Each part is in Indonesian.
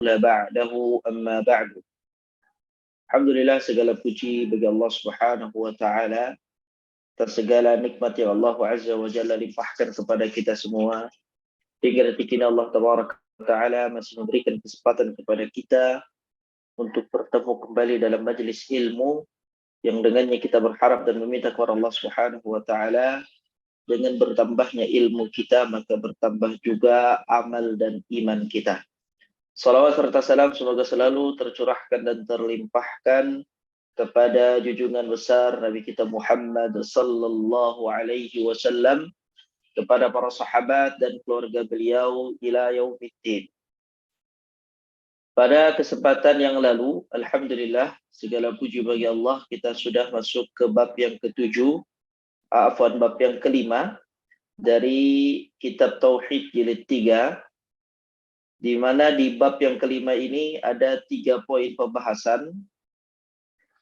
ba'dahu amma ba'du. Alhamdulillah, segala puji bagi Allah Subhanahu wa taala atas segala nikmat yang Allah Azza wa Jalla limpahkan kepada kita semua. Hingga detik ini Allah Tabaraka wa taala masih memberikan kesempatan kepada kita untuk bertemu kembali dalam majelis ilmu yang dengannya kita berharap dan meminta kepada Allah Subhanahu wa taala, dengan bertambahnya ilmu kita maka bertambah juga amal dan iman kita. Salawat serta salam semoga selalu tercurahkan dan terlimpahkan kepada junjungan besar Nabi kita Muhammad sallallahu alaihi wasallam, kepada para sahabat dan keluarga beliau ila yaumiddin. Pada kesempatan yang lalu, alhamdulillah, segala puji bagi Allah, kita sudah masuk ke bab yang ketujuh, bab yang kelima dari kitab Tauhid jilid 3, di mana di bab yang kelima ini ada 3 poin pembahasan.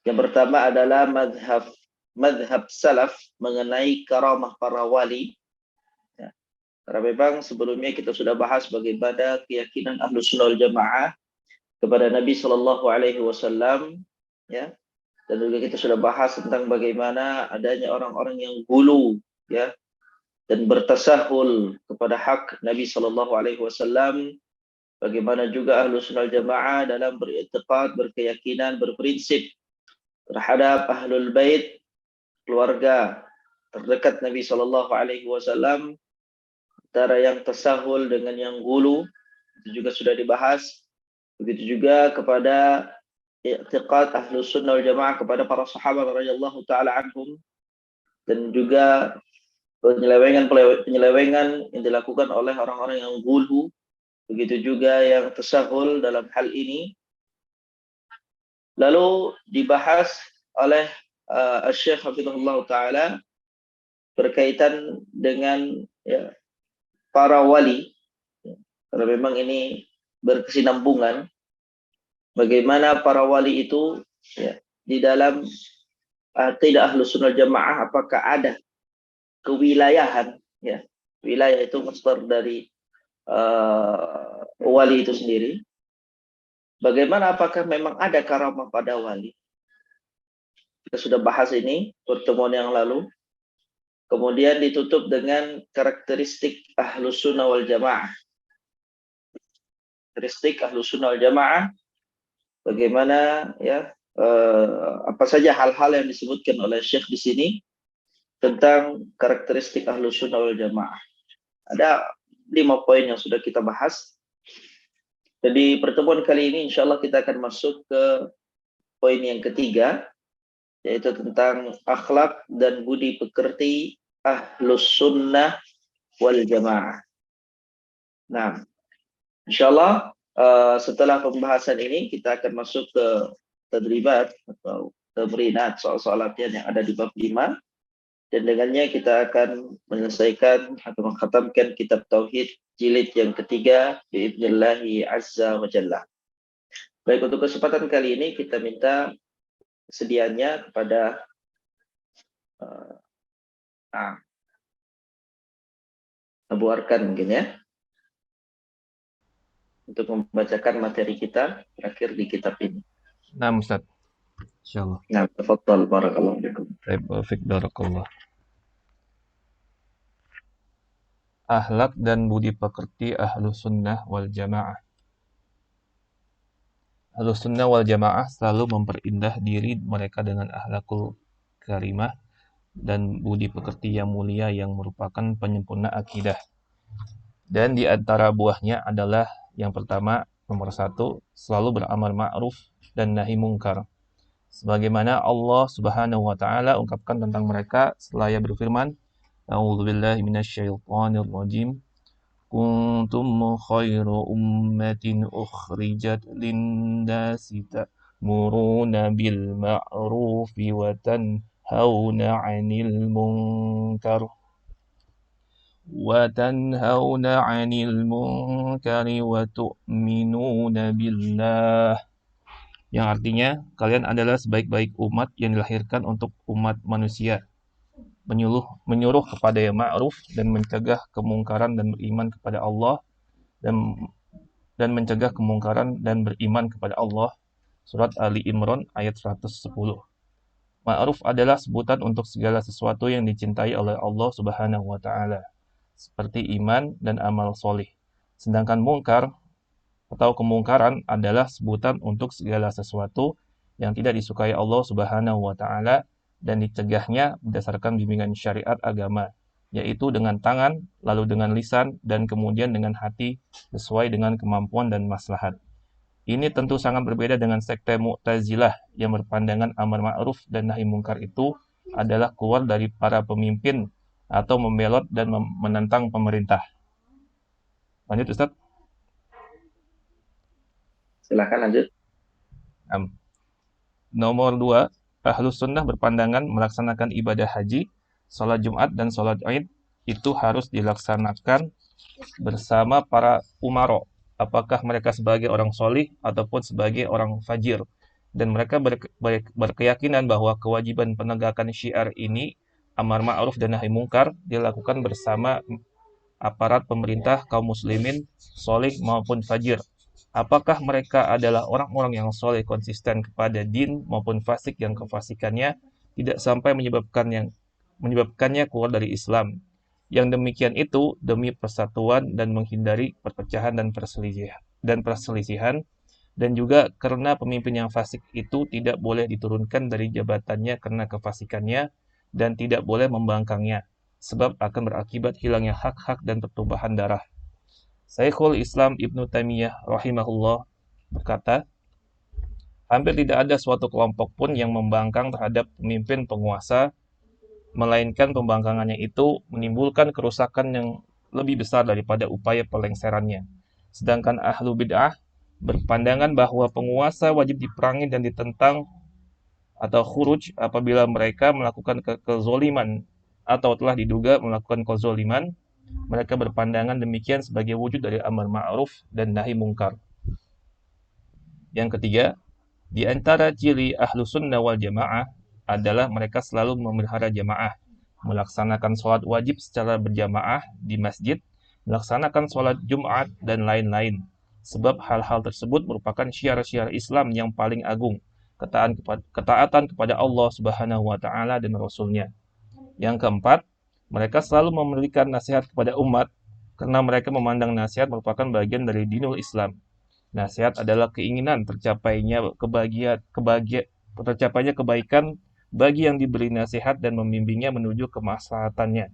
Yang pertama adalah madhab salaf mengenai karamah para wali. Ya, karena memang sebelumnya kita sudah bahas bagaimana keyakinan Ahlus Sunnah wal Jamaah kepada Nabi Shallallahu Alaihi Wasallam, ya, dan juga kita sudah bahas tentang bagaimana adanya orang-orang yang gulu, ya, dan bertasahul kepada hak Nabi Shallallahu Alaihi Wasallam. Bagaimana juga Ahlus Sunnah wal Jamaah dalam beriktikad, berkeyakinan, berprinsip terhadap Ahlul Bait, keluarga terdekat Nabi Shallallahu Alaihi Wasallam, antara yang tasahul dengan yang gulu, itu juga sudah dibahas. Begitu juga kepada i'tiqad Ahlus Sunnah wal Jamaah kepada para sahabat radhiyallahu taala anhum, dan juga penyelewengan yang dilakukan oleh orang-orang yang gulu, begitu juga yang tasahul dalam hal ini. Lalu dibahas oleh Syekh Hafizahullah Ta'ala berkaitan dengan, ya, para wali, ya, karena memang ini berkesinambungan. Bagaimana para wali itu, ya, di dalam akidah Ahlus Sunnah Jamaah, apakah ada kewilayahan, ya, wilayah itu masdar dari wali itu sendiri. Bagaimana, apakah memang ada karamah pada wali? Kita sudah bahas ini pertemuan yang lalu. Kemudian ditutup dengan karakteristik Ahlus Sunnah wal Jamaah. Karakteristik Ahlus Sunnah wal Jamaah, bagaimana, ya, apa saja hal-hal yang disebutkan oleh Syekh di sini tentang karakteristik Ahlus Sunnah wal Jamaah. Ada 5 poin yang sudah kita bahas. Jadi pertemuan kali ini insya Allah kita akan masuk ke poin yang ketiga, yaitu tentang akhlak dan budi pekerti Ahlus Sunnah wal Jamaah. Nah, insya Allah setelah pembahasan ini kita akan masuk ke tadribat atau tamrinat, soal-soal latihan yang ada di bab 5. Dan dengannya kita akan menyelesaikan atau mengkhatamkan kitab Tauhid jilid yang ketiga biidznallahi azza wa jalla. Baik, untuk kesempatan kali ini kita minta kesediaannya kepada Abu Arkan mungkin, ya, untuk membacakan materi kita terakhir di kitab ini. Nah, Ustaz. Insyaallah. Nah, tafadhal, barakallahu fikum. Baik, barakallah. Akhlak dan budi pekerti Ahlus Sunnah wal Jamaah. Ahlus Sunnah wal Jamaah selalu memperindah diri mereka dengan akhlakul karimah dan budi pekerti yang mulia yang merupakan penyempurna akidah. Dan di antara buahnya adalah yang pertama, nomor 1, selalu beramal ma'ruf dan nahi mungkar. Sebagaimana Allah Subhanahu wa taala ungkapkan tentang mereka setelah berfirman, A'udzubillahi minasyaitonir rajim. Kuntum khairu ummatin ukhrijat lin-nasi ta'muruna bil ma'rufi wa tanhauna 'anil munkar wa tu'minuna billah. Yang artinya, kalian adalah sebaik-baik umat yang dilahirkan untuk umat manusia, menyuruh kepada yang ma'ruf dan mencegah kemungkaran dan beriman kepada Allah dan dan mencegah kemungkaran dan beriman kepada Allah. Surat Ali Imran ayat 110. Ma'ruf adalah sebutan untuk segala sesuatu yang dicintai oleh Allah Subhanahu wa taala, seperti iman dan amal solih. Sedangkan mungkar atau kemungkaran adalah sebutan untuk segala sesuatu yang tidak disukai Allah Subhanahu wa taala dan dicegahnya berdasarkan bimbingan syariat agama, yaitu dengan tangan, lalu dengan lisan, dan kemudian dengan hati sesuai dengan kemampuan dan maslahat. Ini tentu sangat berbeda dengan sekte Mu'tazilah yang berpandangan amar ma'ruf dan nahi mungkar itu adalah keluar dari para pemimpin atau membelot dan menentang pemerintah. Lanjut Ustaz. Silakan lanjut. Nomor 2, Ahlus Sunnah berpandangan melaksanakan ibadah haji, sholat Jumat, dan sholat Id itu harus dilaksanakan bersama para umaro, apakah mereka sebagai orang solih ataupun sebagai orang fajir. Dan mereka berkeyakinan bahwa kewajiban penegakan syiar ini, amar ma'ruf dan nahi mungkar, dilakukan bersama aparat pemerintah kaum muslimin, solih maupun fajir. Apakah mereka adalah orang-orang yang soleh konsisten kepada din maupun fasik yang kefasikannya tidak sampai menyebabkannya keluar dari Islam. Yang demikian itu demi persatuan dan menghindari perpecahan dan perselisihan, dan juga karena pemimpin yang fasik itu tidak boleh diturunkan dari jabatannya karena kefasikannya dan tidak boleh membangkangnya, sebab akan berakibat hilangnya hak-hak dan pertumpahan darah. Syekhul Islam Ibnu Taimiyah rahimahullah berkata, hampir tidak ada suatu kelompok pun yang membangkang terhadap pemimpin penguasa, melainkan pembangkangannya itu menimbulkan kerusakan yang lebih besar daripada upaya pelengserannya. Sedangkan ahlu bid'ah berpandangan bahwa penguasa wajib diperangi dan ditentang atau khuruj apabila mereka melakukan kezoliman atau telah diduga melakukan kezoliman. Mereka berpandangan demikian sebagai wujud dari amar ma'ruf dan nahi mungkar. Yang ketiga, di antara ciri ahlu sunnah wal jamaah adalah mereka selalu memelihara jamaah, melaksanakan sholat wajib secara berjamaah di masjid, melaksanakan sholat Jumat, dan lain-lain. Sebab hal-hal tersebut merupakan syiar-syiar Islam yang paling agung, ketaatan kepada Allah Subhanahu wa taala dan Rasul-Nya. Yang keempat, mereka selalu memberikan nasihat kepada umat karena mereka memandang nasihat merupakan bagian dari dinul Islam. Nasihat adalah keinginan tercapainya kebaikan bagi yang diberi nasihat dan membimbingnya menuju kemaslahatannya.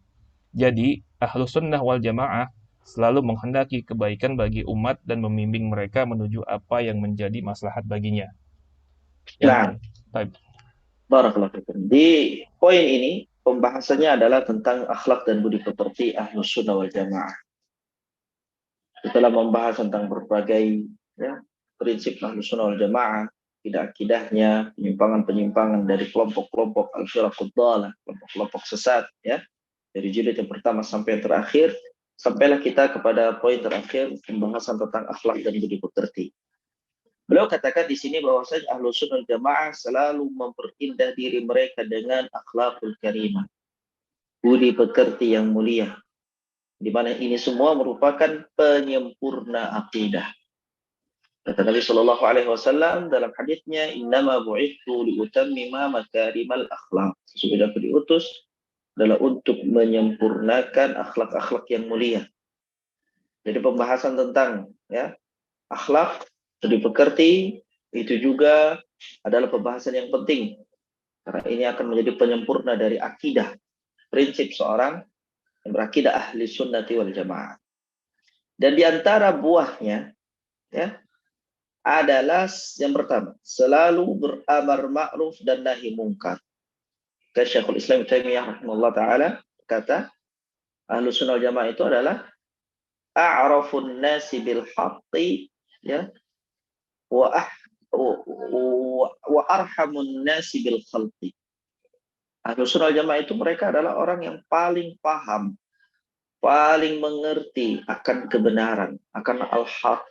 Jadi, ahlu sunnah wal jamaah selalu menghendaki kebaikan bagi umat dan membimbing mereka menuju apa yang menjadi maslahat baginya. Nah, barakallahu fikum. Di poin ini pembahasannya adalah tentang akhlak dan budi pekerti Ahlus Sunnah wal Jamaah. Setelah membahas tentang berbagai prinsip Ahlus Sunnah wal Jamaah, akidahnya, penyimpangan-penyimpangan dari kelompok-kelompok al-firaqud dhalah, kelompok-kelompok sesat, dari jilid yang pertama sampai yang terakhir, sampailah kita kepada poin terakhir, pembahasan tentang akhlak dan budi pekerti. Beliau katakan di sini bahwasanya Ahlus Sunnah wal Jamaah selalu memperindah diri mereka dengan akhlakul karimah, budi pekerti yang mulia, di mana ini semua merupakan penyempurna akidah. Kata Nabi Shallallahu Alaihi Wasallam dalam haditsnya, Innama bu'ithu liutammima makarimal akhlak. Sesungguhnya aku diutus adalah untuk menyempurnakan akhlak-akhlak yang mulia. Jadi pembahasan tentang akhlak, budi pekerti itu juga adalah pembahasan yang penting karena ini akan menjadi penyempurna dari akidah, prinsip seorang yang berakidah ahli sunnati wal jamaah. Dan diantara buahnya adalah yang pertama, selalu beramar ma'ruf dan nahi mungkar. Syekhul Islam Taimiyah rahimahullah taala kata, ahli sunnah wal jamaah itu adalah a'rafun nasi bil haqqi wa arhamun nasi bil khalqi. Ahlus Sunnah wal Jamaah itu mereka adalah orang yang paling paham, paling mengerti akan kebenaran, akan al-haq,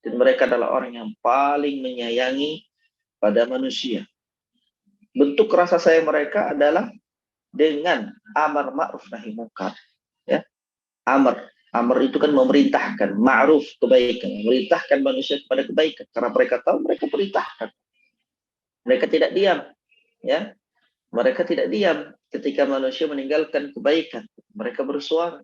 dan mereka adalah orang yang paling menyayangi pada manusia. Bentuk rasa sayang mereka adalah dengan amar ma'ruf nahi mungkar. Amar Amr itu kan memerintahkan, ma'ruf kebaikan, memerintahkan manusia kepada kebaikan karena mereka tahu mereka perintahkan. Mereka tidak diam, ya. Mereka tidak diam ketika manusia meninggalkan kebaikan. Mereka bersuara,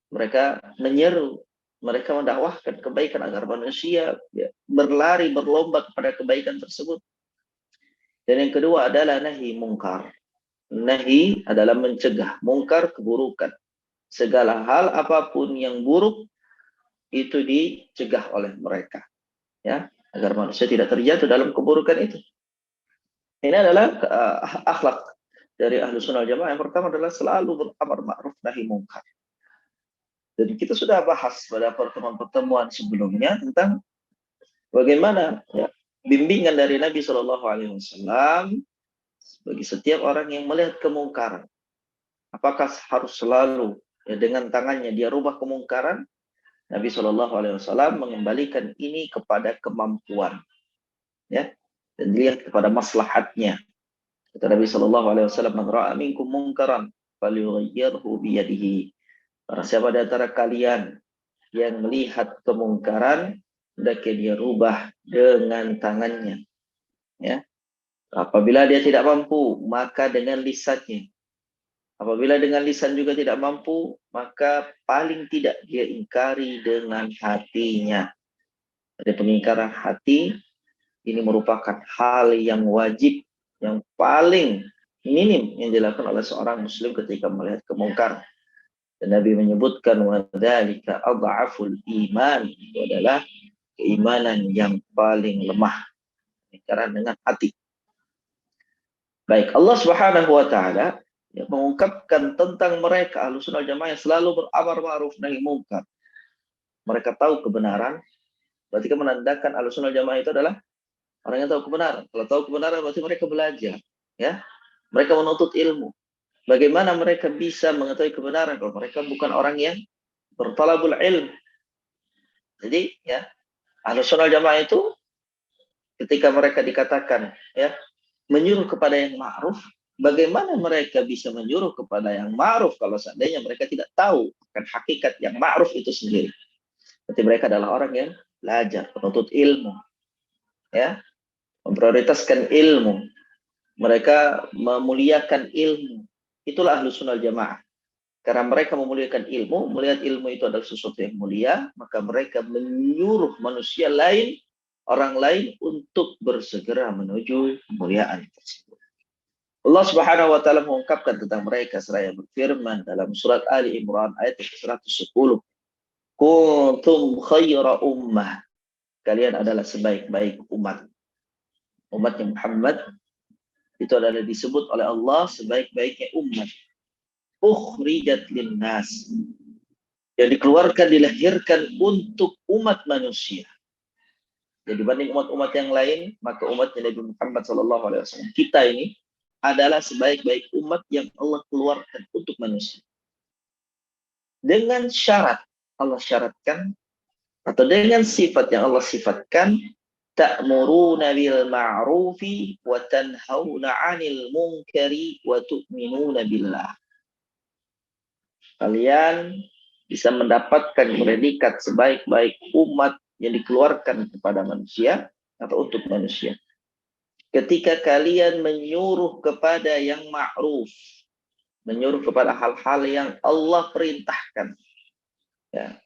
mereka menyeru, mereka mendakwahkan kebaikan agar manusia berlari, berlomba kepada kebaikan tersebut. Dan yang kedua adalah nahi mungkar. Nahi adalah mencegah, mungkar keburukan. Segala hal apapun yang buruk itu dicegah oleh mereka, ya, agar manusia tidak terjatuh dalam keburukan itu. Ini adalah akhlak dari ahlu sunnah jamaah. Yang pertama adalah selalu beramar ma'ruf nahi mungkar. Dan kita sudah bahas pada pertemuan-pertemuan sebelumnya tentang bagaimana, ya, bimbingan dari Nabi Shallallahu Alaihi Wasallam bagi setiap orang yang melihat kemungkaran. Apakah harus selalu, ya, dengan tangannya dia rubah kemungkaran? Nabi Shallallahu Alaihi Wasallam mengembalikan ini kepada kemampuan, ya, dan dilihat kepada maslahatnya. Kata Nabi Shallallahu Alaihi Wasallam, "Man ra'a minkum munkaran falyughayyirhu biyadihi." Barang siapa di antara kalian yang melihat kemungkaran, hendaknya dia rubah dengan tangannya, ya. Apabila dia tidak mampu, maka dengan lisannya. Apabila dengan lisan juga tidak mampu, maka paling tidak dia ingkari dengan hatinya. Jadi pengingkaran hati ini merupakan hal yang wajib, yang paling minim yang dilakukan oleh seorang muslim ketika melihat kemungkaran. Dan Nabi menyebutkan wadzalika adhaful iman, itu adalah keimanan yang paling lemah, pengingkaran dengan hati. Baik, Allah Subhanahu wa taala yang mengungkapkan tentang mereka Ahlussunnah Jamaah yang selalu beramar ma'ruf nahi munkar. Mereka tahu kebenaran, berarti kan menandakan Ahlussunnah Jamaah itu adalah orang yang tahu kebenaran. Kalau tahu kebenaran berarti mereka belajar, ya. Mereka menuntut ilmu. Bagaimana mereka bisa mengetahui kebenaran kalau mereka bukan orang yang bertalabul ilm? Jadi, ya, Ahlussunnah Jamaah itu ketika mereka dikatakan, ya, menyuruh kepada yang ma'ruf, bagaimana mereka bisa menyuruh kepada yang ma'ruf kalau seandainya mereka tidak tahu akan hakikat yang ma'ruf itu sendiri? Berarti mereka adalah orang yang belajar, penuntut ilmu, ya, memprioritaskan ilmu. Mereka memuliakan ilmu. Itulah Ahlussunnah Jamaah. Karena mereka memuliakan ilmu, melihat ilmu itu adalah sesuatu yang mulia, maka mereka menyuruh manusia lain, orang lain untuk bersegera menuju kemuliaan tersebut. Allah Subhanahu wa taala mengungkapkan tentang mereka seraya berfirman dalam surat Ali Imran ayat 110. Kuntum khaira ummah. Kalian adalah sebaik-baik umat. Umatnya Muhammad itu adalah disebut oleh Allah sebaik-baiknya umat. Ukhrijat linnas. Yang dikeluarkan, dilahirkan untuk umat manusia. Jadi dibanding umat-umat yang lain, maka umatnya Nabi Muhammad SAW, kita ini adalah sebaik-baik umat yang Allah keluarkan untuk manusia. Dengan syarat, Allah syaratkan, atau dengan sifat yang Allah sifatkan, ta'muruna bil ma'rufi wa tanhauna 'anil munkari wa tu'minuna billah. Kalian bisa mendapatkan predikat sebaik-baik umat yang dikeluarkan kepada manusia atau untuk manusia. Ketika kalian menyuruh kepada yang ma'ruf, menyuruh kepada hal-hal yang Allah perintahkan, ya,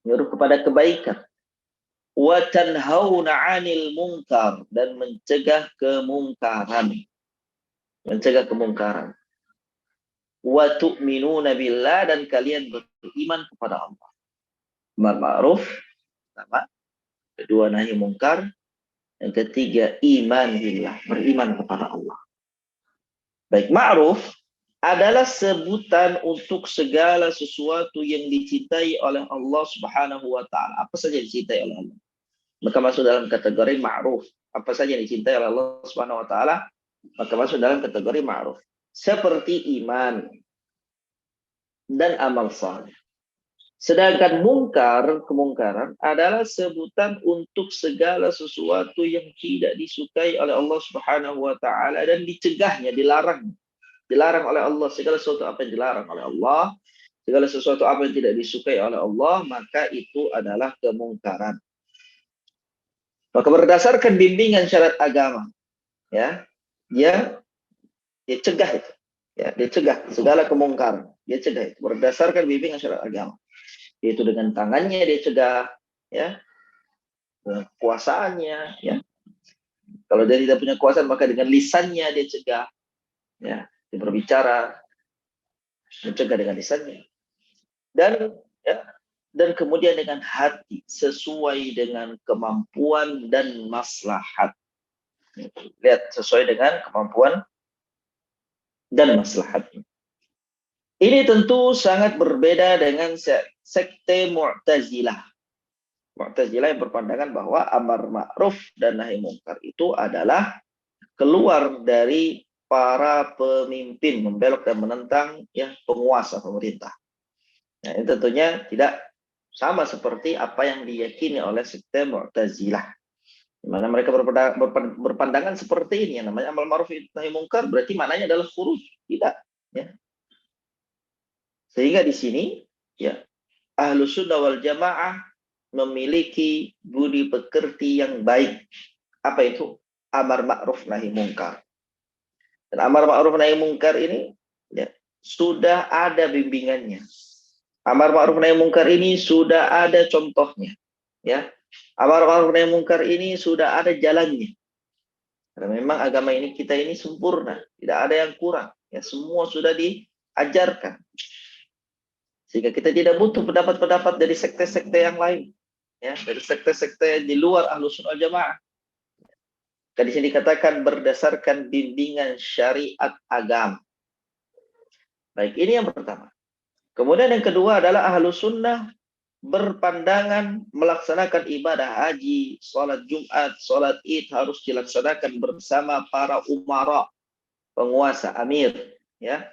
menyuruh kepada kebaikan, wa tanhauna 'anil munkar, dan mencegah kemungkaran, wa tu'minuna billah, dan kalian beriman kepada Allah. Ma'ruf pertama, kedua nahi mungkar, yang ketiga iman billah, beriman kepada Allah. Baik, ma'ruf adalah sebutan untuk segala sesuatu yang dicintai oleh Allah Subhanahu wa taala. Apa saja dicintai oleh Allah, maka masuk dalam kategori ma'ruf. Apa saja yang dicintai oleh Allah Subhanahu wa taala, maka masuk dalam kategori ma'ruf. Seperti iman dan amal saleh. Sedangkan mungkar, kemungkaran adalah sebutan untuk segala sesuatu yang tidak disukai oleh Allah Subhanahu wa taala dan dicegahnya, dilarang. Dilarang oleh Allah segala sesuatu apa yang dilarang oleh Allah, Segala sesuatu apa yang tidak disukai oleh Allah, maka itu adalah kemungkaran. Maka berdasarkan bimbingan syariat agama, ya, dia cegah itu. Ya, dia cegah segala kemungkaran. Dia cegah itu berdasarkan bimbingan syariat agama. Yaitu dengan tangannya dia cegah, ya, dengan kuasaannya, ya. Kalau dia tidak punya kuasa, maka dengan lisannya dia cegah, ya, dia berbicara, mencegah dengan lisannya. Dan ya, dan kemudian dengan hati sesuai dengan kemampuan dan maslahat. Lihat, sesuai dengan kemampuan dan maslahat. Ini tentu sangat berbeda dengan sekte Mu'tazilah. Mu'tazilah yang berpandangan bahwa amar ma'ruf dan nahi mungkar itu adalah keluar dari para pemimpin, membelok dan menentang ya penguasa pemerintah. Nah, ini tentunya tidak sama seperti apa yang diyakini oleh sekte Mu'tazilah. Di mana mereka berpandangan seperti ini, yang namanya amal ma'ruf nahi mungkar berarti maknanya adalah khuruj. Tidak, ya. Sehingga di sini ya Ahlus Sunnah wal Jamaah memiliki budi pekerti yang baik. Apa itu? Amar ma'ruf nahi mungkar. Dan amar ma'ruf nahi mungkar ini ya sudah ada bimbingannya. Amar ma'ruf nahi mungkar ini sudah ada contohnya. Ya. Amar ma'ruf nahi mungkar ini sudah ada jalannya. Karena memang agama ini kita ini sempurna, tidak ada yang kurang. Ya, semua sudah diajarkan. Sehingga kita tidak butuh pendapat-pendapat dari sekte-sekte yang lain. Ya, dari sekte-sekte di luar Ahlus Sunnah Jamaah. Di sini dikatakan berdasarkan bimbingan syariat agama. Baik, ini yang pertama. Kemudian yang kedua adalah Ahlus Sunnah berpandangan melaksanakan ibadah haji, sholat Jumat, sholat Id harus dilaksanakan bersama para umara, penguasa, amir. Ya,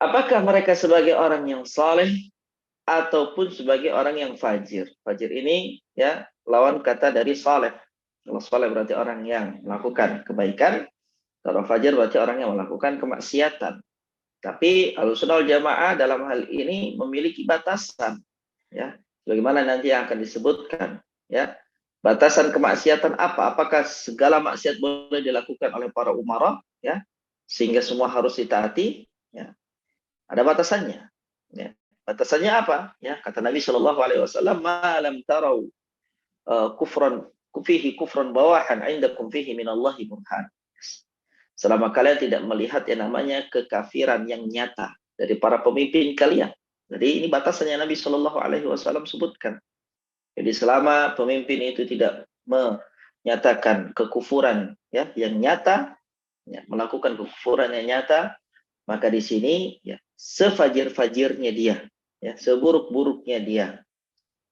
apakah mereka sebagai orang yang saleh ataupun sebagai orang yang fajir? Fajir ini ya lawan kata dari saleh. Kalau saleh berarti orang yang melakukan kebaikan, kalau fajir berarti orang yang melakukan kemaksiatan. Tapi Ahlussunnah wal Jamaah dalam hal ini memiliki batasan, ya. Bagaimana nanti yang akan disebutkan, ya. Batasan kemaksiatan apa? Apakah segala maksiat boleh dilakukan oleh para umara, ya, sehingga semua harus ditaati, ya. Ada batasannya, ya. Batasannya apa? Ya, kata Nabi Shallallahu Alaihi Wasallam, "Malam tarau kufran fihi kufran bawahan, indakum fihi minallahi burhan." Selama kalian tidak melihat yang namanya kekafiran yang nyata dari para pemimpin kalian. Jadi ini batasannya Nabi Shallallahu Alaihi Wasallam sebutkan. Jadi selama pemimpin itu tidak menyatakan kekufuran ya yang nyata, ya, melakukan kekufuran yang nyata, maka di sini ya sefajir-fajirnya dia, ya seburuk-buruknya dia,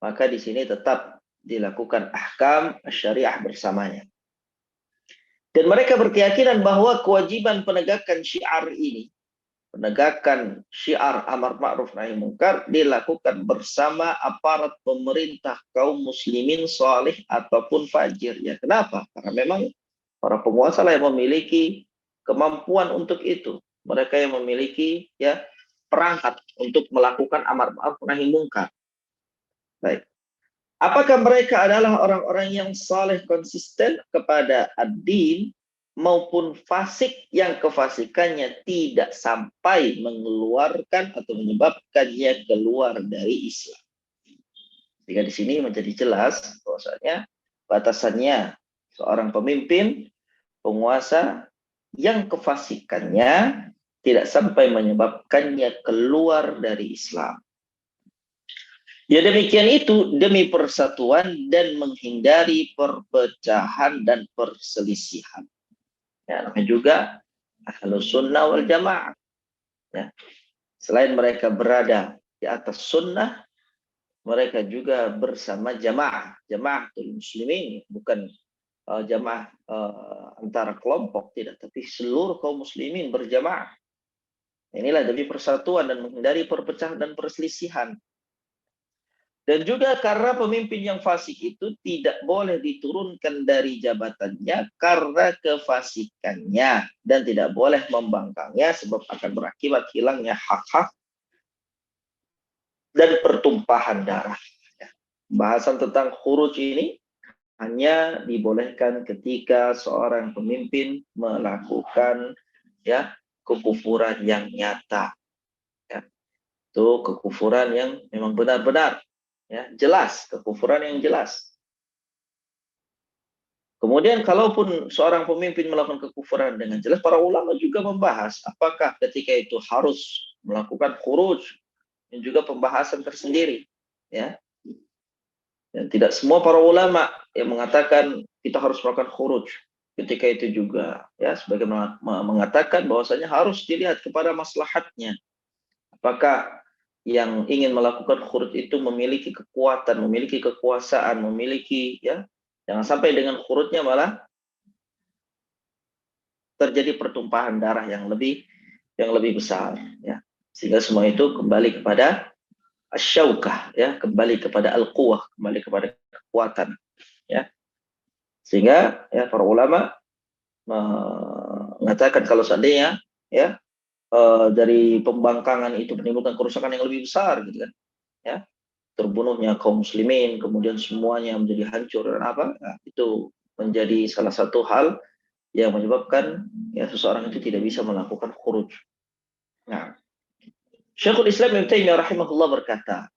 maka di sini tetap dilakukan ahkam syariah bersamanya. Dan mereka berkeyakinan bahwa kewajiban penegakan syiar ini, penegakan syiar amar ma'ruf nahi mungkar dilakukan bersama aparat pemerintah kaum muslimin salih ataupun fajir. Ya, kenapa? Karena memang para penguasa lah yang memiliki kemampuan untuk itu. Mereka yang memiliki ya perangkat untuk melakukan amar ma'ruf nahi mungkar. Baik. Apakah mereka adalah orang-orang yang saleh konsisten kepada ad-din maupun fasik yang kefasikannya tidak sampai mengeluarkan atau menyebabkannya keluar dari Islam? Jika di sini menjadi jelas bahwasanya batasannya seorang pemimpin, penguasa yang kefasikannya tidak sampai menyebabkannya keluar dari Islam. Ya demikian itu demi persatuan dan menghindari perpecahan dan perselisihan. Ya, namanya juga Ahlus Sunnah wal Jamaah. Ya. Selain mereka berada di atas sunnah, mereka juga bersama jamaah. Jamaatul muslimin, bukan jamaah antara kelompok, tidak, tapi seluruh kaum muslimin berjamaah. Inilah demi persatuan dan menghindari perpecahan dan perselisihan. Dan juga karena pemimpin yang fasik itu tidak boleh diturunkan dari jabatannya karena kefasikannya dan tidak boleh membangkangnya sebab akan berakibat hilangnya hak-hak dan pertumpahan darah. Bahasan tentang khuruj ini hanya dibolehkan ketika seorang pemimpin melakukan kekufuran yang nyata. Itu kekufuran yang memang benar-benar jelas, kekufuran yang jelas. Kemudian kalaupun seorang pemimpin melakukan kekufuran dengan jelas, para ulama juga membahas apakah ketika itu harus melakukan khuruj, dan juga pembahasan tersendiri. Dan tidak semua para ulama yang mengatakan kita harus melakukan khuruj. Ketika itu juga sebagai mengatakan bahwasanya harus dilihat kepada maslahatnya. Apakah yang ingin melakukan khuruj itu memiliki kekuatan, memiliki kekuasaan, memiliki jangan sampai dengan khurujnya malah terjadi pertumpahan darah yang lebih besar, sehingga semua itu kembali kepada asyaukah, kembali kepada al-quwah, kembali kepada kekuatan, sehingga para ulama mengatakan kalau seandainya dari pembangkangan itu menimbulkan kerusakan yang lebih besar, gitu kan, terbunuhnya kaum muslimin, kemudian semuanya menjadi hancur dan itu menjadi salah satu hal yang menyebabkan seseorang itu tidak bisa melakukan khuruj. Nah, Syekhul Islam Ibnu Taimiyah rahimahullah berkata,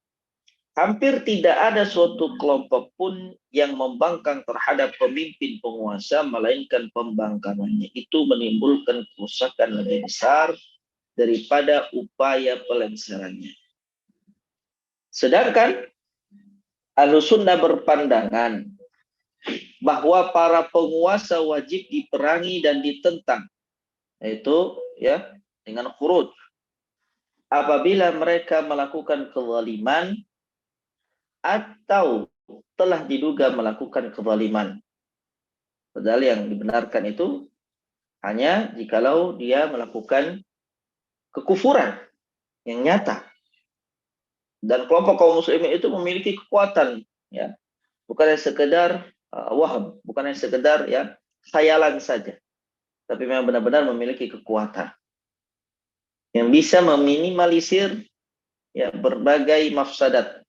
hampir tidak ada suatu kelompok pun yang membangkang terhadap pemimpin penguasa, melainkan pembangkangannya itu menimbulkan kerusakan lebih besar daripada upaya pelengserannya. Sedangkan Ahlussunnah berpandangan bahwa para penguasa wajib diperangi dan ditentang, yaitu dengan khuruj apabila mereka melakukan kezaliman atau telah diduga melakukan kezaliman. Padahal yang dibenarkan itu hanya jikalau dia melakukan kekufuran yang nyata. Dan kelompok kaum muslimin itu memiliki kekuatan, bukan hanya sekedar waham, bukan hanya sekedar khayalan saja, tapi memang benar-benar memiliki kekuatan yang bisa meminimalisir berbagai mafsadat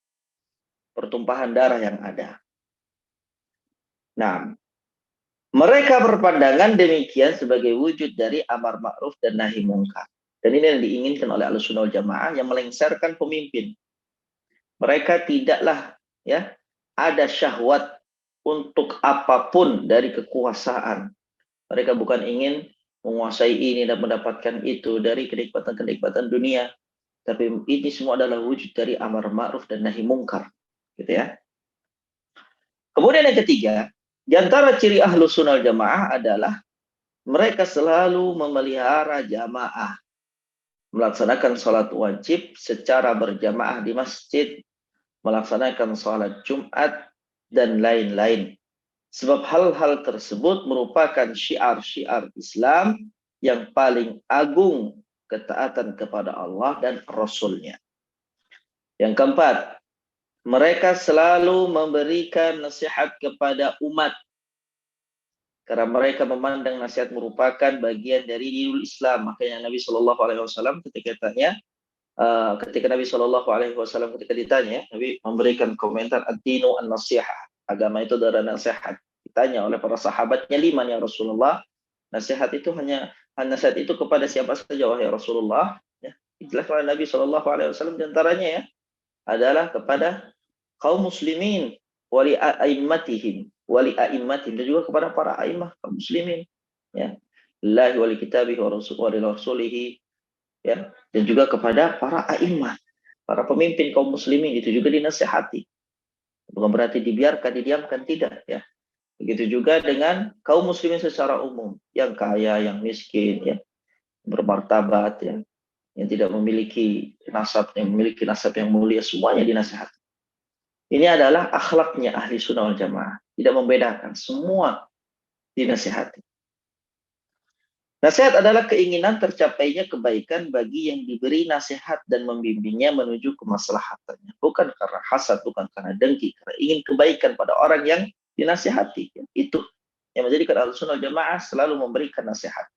pertumpahan darah yang ada. Nah, mereka berpandangan demikian sebagai wujud dari amar ma'ruf dan nahi mungkar. Dan ini yang diinginkan oleh Ahlussunnah wal Jamaah yang melengsarkan pemimpin. Mereka tidaklah ada syahwat untuk apapun dari kekuasaan. Mereka bukan ingin menguasai ini dan mendapatkan itu dari kenikmatan-kenikmatan dunia. Tapi ini semua adalah wujud dari amar ma'ruf dan nahi mungkar. Gitu ya. Kemudian yang ketiga, di antara ciri Ahlussunnah wal Jamaah adalah mereka selalu memelihara jamaah, melaksanakan sholat wajib secara berjamaah di masjid, melaksanakan sholat Jumat, dan lain-lain. Sebab hal-hal tersebut merupakan syiar-syiar Islam yang paling agung, ketaatan kepada Allah dan Rasul-Nya. Yang keempat, mereka selalu memberikan nasihat kepada umat. Karena mereka memandang nasihat merupakan bagian dari dinul Islam. Makanya Nabi SAW ketika Nabi SAW ketika ditanya, Nabi memberikan komentar ad-dinu an-nasihah. Agama itu adalah nasihat. Ditanya oleh para sahabatnya, liman ya Rasulullah? Nasihat itu hanya nasihat itu kepada siapa saja wahai Rasulullah? Dijelaskan Nabi SAW diantaranya adalah kepada kaum muslimin, wali a'immatihim, dan juga kepada para a'immah kaum muslimin. Lillahi wali kitabihi wa rasulihi, dan juga kepada para a'immah, para pemimpin kaum muslimin itu juga dinasihati. Bukan berarti dibiarkan, didiamkan, tidak. Begitu juga dengan kaum muslimin secara umum, yang kaya, yang miskin, bermartabat, yang tidak memiliki nasab, yang memiliki nasab yang mulia, semuanya dinasihati. Ini adalah akhlaknya ahli sunnah wal jamaah. Tidak membedakan, semua dinasihati. Nasihat adalah keinginan tercapainya kebaikan bagi yang diberi nasihat dan membimbingnya menuju kemaslahatannya. Bukan karena hasad, bukan karena dengki, karena ingin kebaikan pada orang yang dinasihati. Itu yang menjadikan ahli sunnah wal jamaah selalu memberikan nasihat.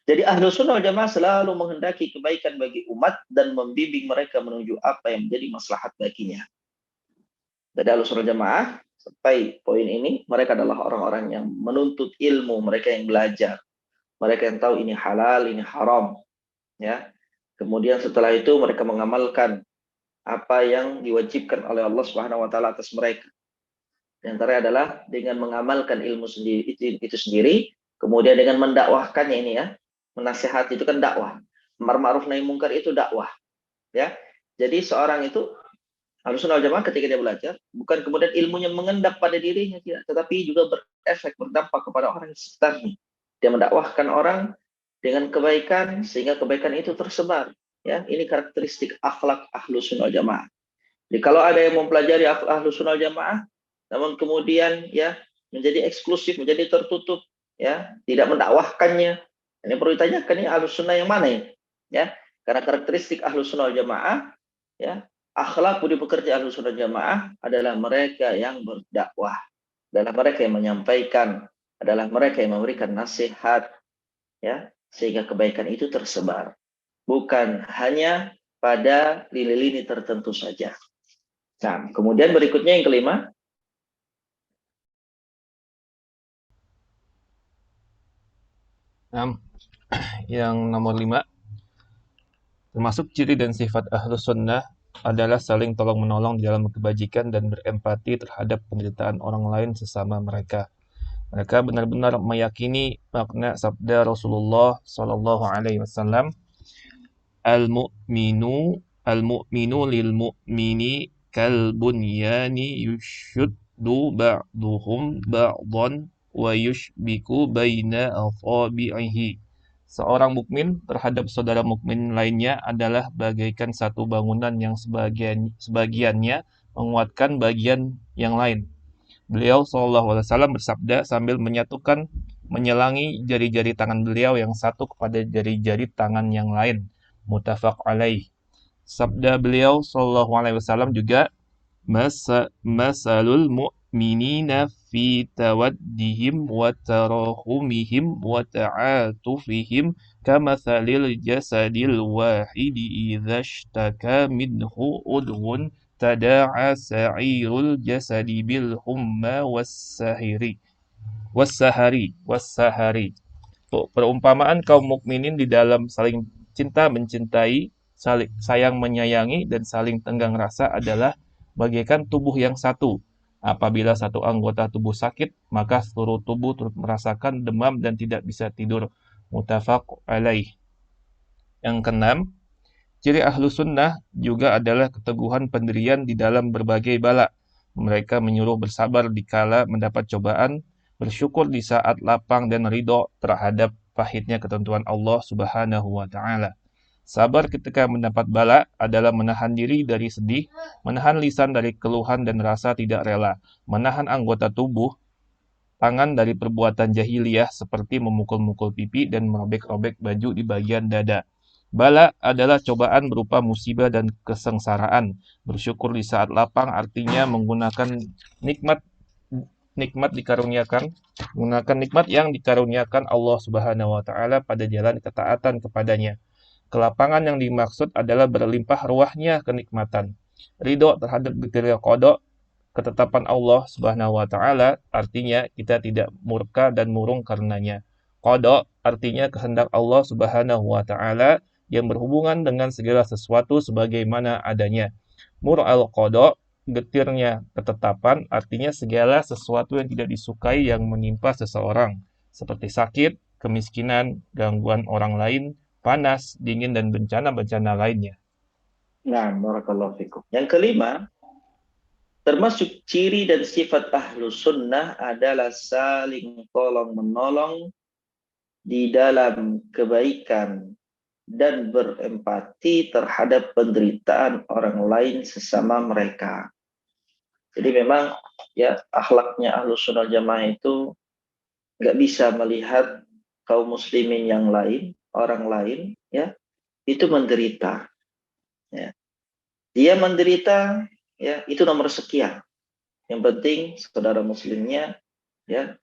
Jadi Ahlus Sunnah wal Jamaah selalu menghendaki kebaikan bagi umat dan membimbing mereka menuju apa yang menjadi maslahat baginya. Jadi Ahlus Sunnah wal Jamaah sampai poin ini, mereka adalah orang-orang yang menuntut ilmu, mereka yang belajar, mereka yang tahu ini halal, ini haram, ya. Kemudian setelah itu mereka mengamalkan apa yang diwajibkan oleh Allah Subhanahu wa taala atas mereka. Di antaranya adalah dengan mengamalkan ilmu sendiri itu sendiri, kemudian dengan mendakwahkannya ini ya. Menasihati itu kan dakwah. Amar ma'ruf nahi mungkar itu dakwah, ya. Jadi seorang itu Ahlussunnah wal Jamaah ketika dia belajar, bukan kemudian ilmunya mengendap pada dirinya tidak, tetapi juga berefek, berdampak kepada orang di sekitarnya. Dia mendakwahkan orang dengan kebaikan sehingga kebaikan itu tersebar. Ya, ini karakteristik akhlak Ahlussunnah wal Jamaah. Jadi kalau ada yang mempelajari Ahlussunnah wal Jamaah, namun kemudian ya menjadi eksklusif, menjadi tertutup, ya tidak mendakwahkannya, ini perlu ditanyakan ini Ahlussunnah yang mana ini? Ya, karena karakteristik Ahlussunnah wal Jamaah, ya akhlak budi pekerti Ahlussunnah wal Jamaah adalah mereka yang berdakwah, adalah mereka yang menyampaikan, adalah mereka yang memberikan nasihat, ya sehingga kebaikan itu tersebar, bukan hanya pada lini-lini tertentu saja. Nah, kemudian berikutnya yang kelima. Yang nomor 5, termasuk ciri dan sifat Ahlus Sunnah adalah saling tolong-menolong di dalam kebajikan dan berempati terhadap penderitaan orang lain sesama mereka. Mereka benar-benar meyakini makna sabda Rasulullah Shallallahu Alaihi Wasallam, al-mu'minu lil mu'mini kal bunyani yushuddu ba'duhum ba'dan wa yushbiku baina asabi'ihi. Seorang mukmin terhadap saudara mukmin lainnya adalah bagaikan satu bangunan yang sebagiannya menguatkan bagian yang lain. Beliau SAW bersabda sambil menyelangi jari-jari tangan beliau yang satu kepada jari-jari tangan yang lain. Muttafaq alaih. Sabda beliau SAW juga, masalul mu'minina fi tawaddihim wa tarahumihim wa ta'atufihim kamathalil jasadil wahidi idza ishtaka minhu udhun tada'a sa'irul jasadi bil humma wassahari. Perumpamaan kaum mukminin di dalam saling cinta mencintai, saling sayang menyayangi, dan saling tenggang rasa adalah bagaikan tubuh yang satu. Apabila satu anggota tubuh sakit, maka seluruh tubuh turut merasakan demam dan tidak bisa tidur. Muttafaq alaih. Yang keenam, ciri ahlu sunnah juga adalah keteguhan pendirian di dalam berbagai bala. Mereka menyuruh bersabar dikala mendapat cobaan, bersyukur di saat lapang, dan ridho terhadap pahitnya ketentuan Allah Subhanahu wa Ta'ala. Sabar ketika mendapat bala adalah menahan diri dari sedih, menahan lisan dari keluhan dan rasa tidak rela, menahan anggota tubuh, tangan dari perbuatan jahiliyah seperti memukul-mukul pipi dan merobek-robek baju di bagian dada. Bala adalah cobaan berupa musibah dan kesengsaraan. Bersyukur di saat lapang artinya menggunakan nikmat yang dikaruniakan Allah Subhanahu wa Ta'ala pada jalan ketaatan kepadanya. Kelapangan yang dimaksud adalah berlimpah ruahnya kenikmatan. Ridho terhadap detail qada, ketetapan Allah Subhanahu wa Ta'ala, artinya kita tidak murka dan murung karenanya. Qada artinya kehendak Allah Subhanahu wa Ta'ala yang berhubungan dengan segala sesuatu sebagaimana adanya. Mur al-qada, getirnya ketetapan, artinya segala sesuatu yang tidak disukai yang menimpa seseorang, seperti sakit, kemiskinan, gangguan orang lain, panas, dingin, dan bencana-bencana lainnya. Nah, barakallahu fikum. Yang kelima, termasuk ciri dan sifat ahlu sunnah adalah saling tolong-menolong di dalam kebaikan dan berempati terhadap penderitaan orang lain sesama mereka. Jadi memang ya akhlaknya ahlu sunnah jamaah itu nggak bisa melihat kaum muslimin yang lain, orang lain, ya itu menderita. Ya. Dia menderita, ya itu nomor sekian. Yang penting saudara muslimnya, ya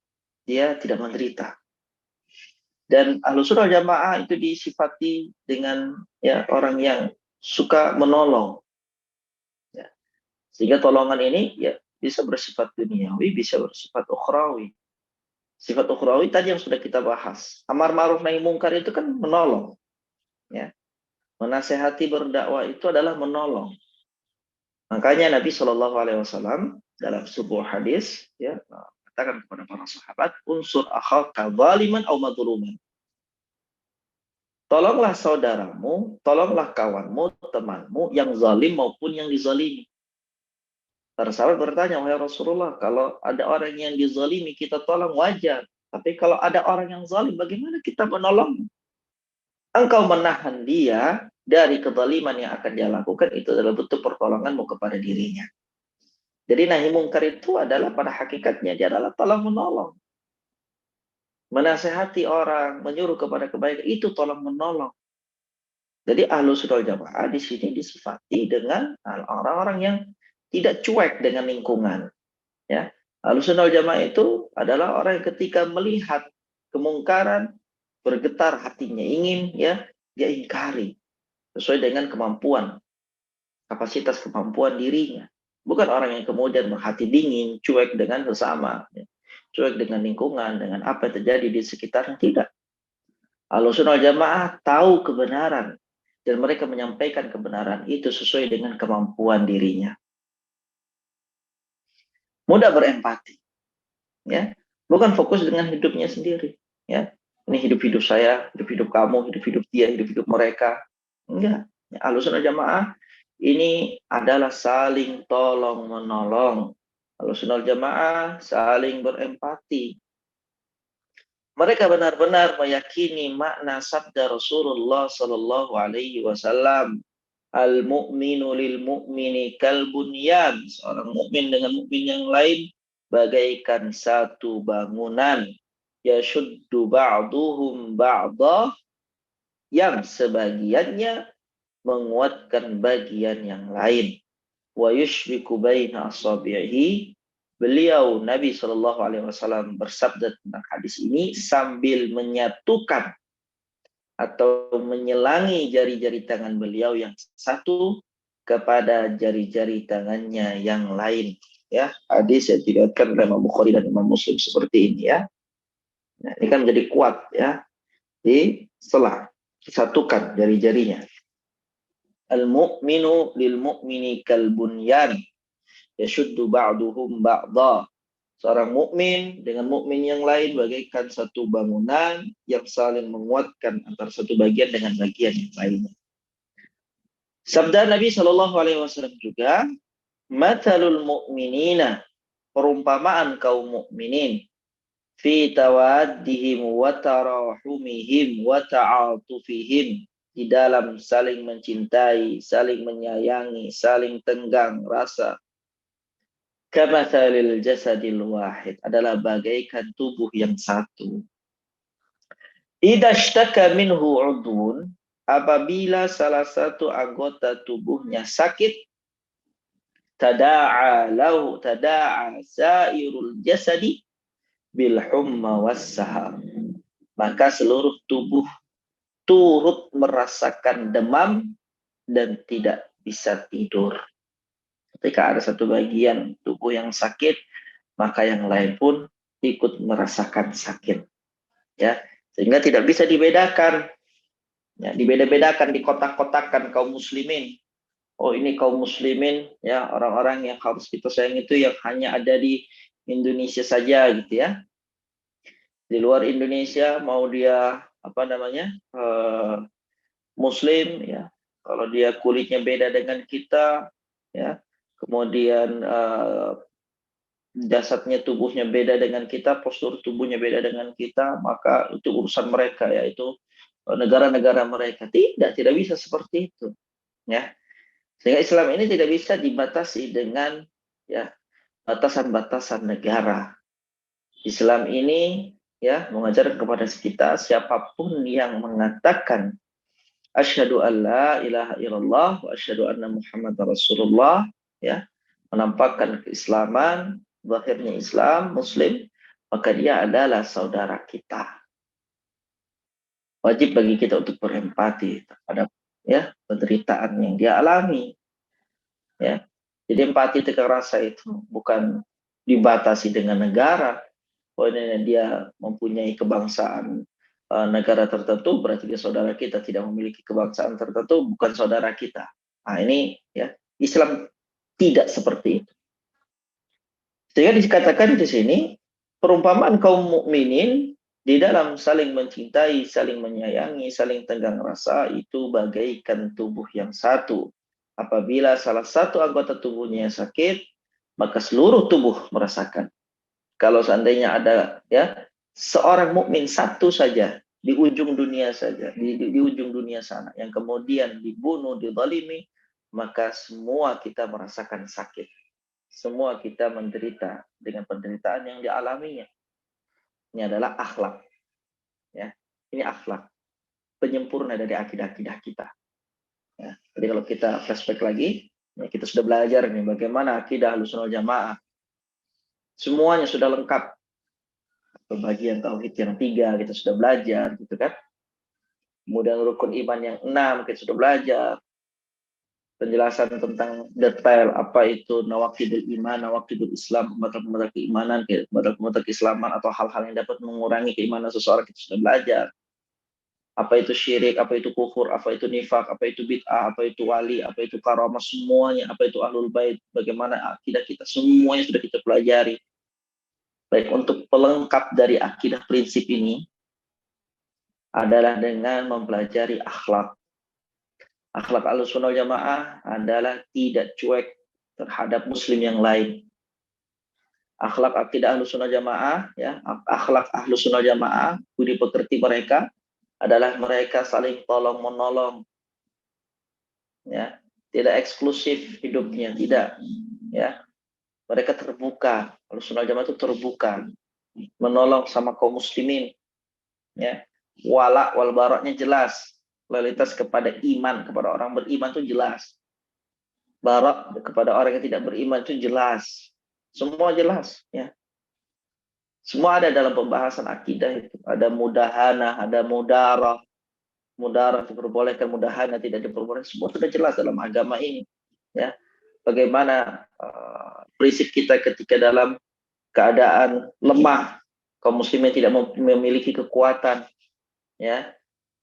dia tidak menderita. Dan Ahlussunnah wal Jamaah itu disifati dengan ya orang yang suka menolong. Ya. Sehingga tolongan ini ya bisa bersifat duniawi, bisa bersifat ukhrawi. Sifat ukhrawi tadi yang sudah kita bahas. Amar ma'ruf nahi mungkar itu kan menolong. Ya. Menasehati berdakwah itu adalah menolong. Makanya Nabi Shallallahu Alaihi Wasallam dalam sebuah hadis ya katakan kepada para sahabat, unsur akhaka zaliman au madluman. Tolonglah saudaramu, tolonglah kawanmu, temanmu yang zalim maupun yang dizalimi. Para sahabat bertanya, wahai Rasulullah, kalau ada orang yang dizalimi kita tolong wajar. Tapi kalau ada orang yang zalim, bagaimana kita menolong? Engkau menahan dia dari kezaliman yang akan dia lakukan, itu adalah bentuk pertolonganmu kepada dirinya. Jadi nahi mungkar itu adalah pada hakikatnya dia adalah tolong menolong. Menasehati orang, menyuruh kepada kebaikan, itu tolong menolong. Jadi Ahlussunnah wal Jamaah di sini disifati dengan orang-orang yang tidak cuek dengan lingkungan. Ya, Ahlussunnah wal Jamaah itu adalah orang yang ketika melihat kemungkaran bergetar hatinya, ingin ya dia ingkari sesuai dengan kemampuan, kapasitas kemampuan dirinya. Bukan orang yang kemudian berhati dingin, cuek dengan sesama, ya. Cuek dengan lingkungan, dengan apa yang terjadi di sekitarnya, tidak. Ahlussunnah wal Jamaah tahu kebenaran dan mereka menyampaikan kebenaran itu sesuai dengan kemampuan dirinya. Mudah berempati, ya. Bukan fokus dengan hidupnya sendiri, ya. Ini hidup-hidup saya, hidup-hidup kamu, hidup-hidup dia, hidup-hidup mereka. Enggak. Ahlussunnah wal Jamaah ini adalah saling tolong menolong. Ahlussunnah wal Jamaah saling berempati. Mereka benar-benar meyakini makna sabda Rasulullah Sallallahu Alaihi Wasallam, al-mu'minu lil mu'mini kal bunyan. Seorang mukmin dengan mukmin yang lain bagaikan satu bangunan. Yashuddu ba'duhum ba'dah, yang sebagiannya menguatkan bagian yang lain. Wa yushbiku baina asabihi. Beliau Nabi Shallallahu Alaihi Wasallam bersabda tentang hadis ini sambil menyatukan atau menyelangi jari-jari tangan beliau yang satu kepada jari-jari tangannya yang lain. Ya, hadis yang diriwayatkan oleh Imam Bukhari dan Imam Muslim seperti ini ya. Nah, ini kan menjadi kuat ya di selah, disatukan jari-jarinya. Al-mu'minu lil mu'mini kal bunyan yashuddu ba'duhum ba'dha. Seorang mukmin dengan mukmin yang lain bagaikan satu bangunan yang saling menguatkan antara satu bagian dengan bagian yang lainnya. Sabda Nabi Shallallahu Alaihi Wasallam juga, "Mathalul mu'minina," perumpamaan kaum mukminin, "fi tawaddihim wa tarahumihim wa ta'atufihim," di dalam saling mencintai, saling menyayangi, saling tenggang rasa. Kamathalil jasadil wahid, adalah bagaikan tubuh yang satu. Idza ishtaka minhu udhun, apabila salah satu anggota tubuhnya sakit, tada'a sairul jasadi bil humma wassahar, maka seluruh tubuh turut merasakan demam dan tidak bisa tidur. Ketika ada satu bagian tubuh yang sakit, maka yang lain pun ikut merasakan sakit. Ya, sehingga tidak bisa dibedakan. Ya, dibeda-bedakan, dikotak-kotakkan kaum muslimin. Oh, ini kaum muslimin ya, orang-orang yang harus kita sayang itu yang hanya ada di Indonesia saja gitu ya. Di luar Indonesia mau dia muslim ya, kalau dia kulitnya beda dengan kita ya, kemudian jasadnya, tubuhnya beda dengan kita, postur tubuhnya beda dengan kita, maka itu urusan mereka, yaitu negara-negara mereka. Tidak bisa seperti itu, ya. Sehingga Islam ini tidak bisa dibatasi dengan ya batasan-batasan negara. Islam ini ya mengajarkan kepada kita, siapapun yang mengatakan asyhadu alla ilaha illallah wa asyhadu anna muhammadar rasulullah, ya, menampakkan keislaman, zahirnya Islam, Muslim, maka dia adalah saudara kita. Wajib bagi kita untuk berempati terhadap ya penderitaan yang dia alami. Ya, jadi empati tegar rasa itu bukan dibatasi dengan negara. Pokoknya dia mempunyai kebangsaan negara tertentu, berarti dia saudara kita. Tidak memiliki kebangsaan tertentu, bukan saudara kita. Nah ini ya Islam tidak seperti itu. Sehingga dikatakan di sini perumpamaan kaum mukminin di dalam saling mencintai, saling menyayangi, saling tenggang rasa itu bagaikan tubuh yang satu. Apabila salah satu anggota tubuhnya sakit, maka seluruh tubuh merasakan. Kalau seandainya ada ya seorang mukmin satu saja di ujung dunia saja, di ujung dunia sana, yang kemudian dibunuh, dizalimi, maka semua kita merasakan sakit. Semua kita menderita dengan penderitaan yang dialaminya. Ini adalah akhlak. Ya, ini akhlak. Penyempurna dari akidah-akidah kita. Ya, jadi kalau kita flashback lagi, ya kita sudah belajar nih bagaimana akidah Ahlussunnah Jamaah. Semuanya sudah lengkap. Pembagian tauhid yang 3 kita sudah belajar, gitu kan? Kemudian rukun iman yang 6 kita sudah belajar. Penjelasan tentang detail apa itu nawaqidul iman, nawaqidul Islam, pembatal-pembatal keimanan, pembatal-pembatal keislaman atau hal-hal yang dapat mengurangi keimanan seseorang kita sudah belajar. Apa itu syirik, apa itu kufur, apa itu nifak, apa itu bid'ah, apa itu wali, apa itu karamah, semuanya, apa itu ahlul bait, bagaimana akidah kita, semuanya sudah kita pelajari. Baik, untuk pelengkap dari akidah prinsip ini adalah dengan mempelajari akhlak. Akhlak Ahlussunnah Jamaah adalah tidak cuek terhadap muslim yang lain. Akhlak akidah Ahlussunnah Jamaah, ya, akhlak Ahlussunnah Jamaah, budi pekerti mereka adalah mereka saling tolong menolong. Ya, tidak eksklusif hidupnya, tidak. Ya, mereka terbuka. Ahlussunnah Jamaah itu terbuka, menolong sama kaum muslimin. Ya, wala wal baraknya jelas. Loyalitas kepada iman, kepada orang beriman itu jelas. Barak kepada orang yang tidak beriman itu jelas. Semua jelas, ya. Semua ada dalam pembahasan akidah itu. Ada mudahana, ada mudarah. Mudarah diperbolehkan, mudahana tidak diperbolehkan. Semua sudah jelas dalam agama ini, ya. Bagaimana prinsip kita ketika dalam keadaan lemah, kaum muslimin tidak memiliki kekuatan, ya.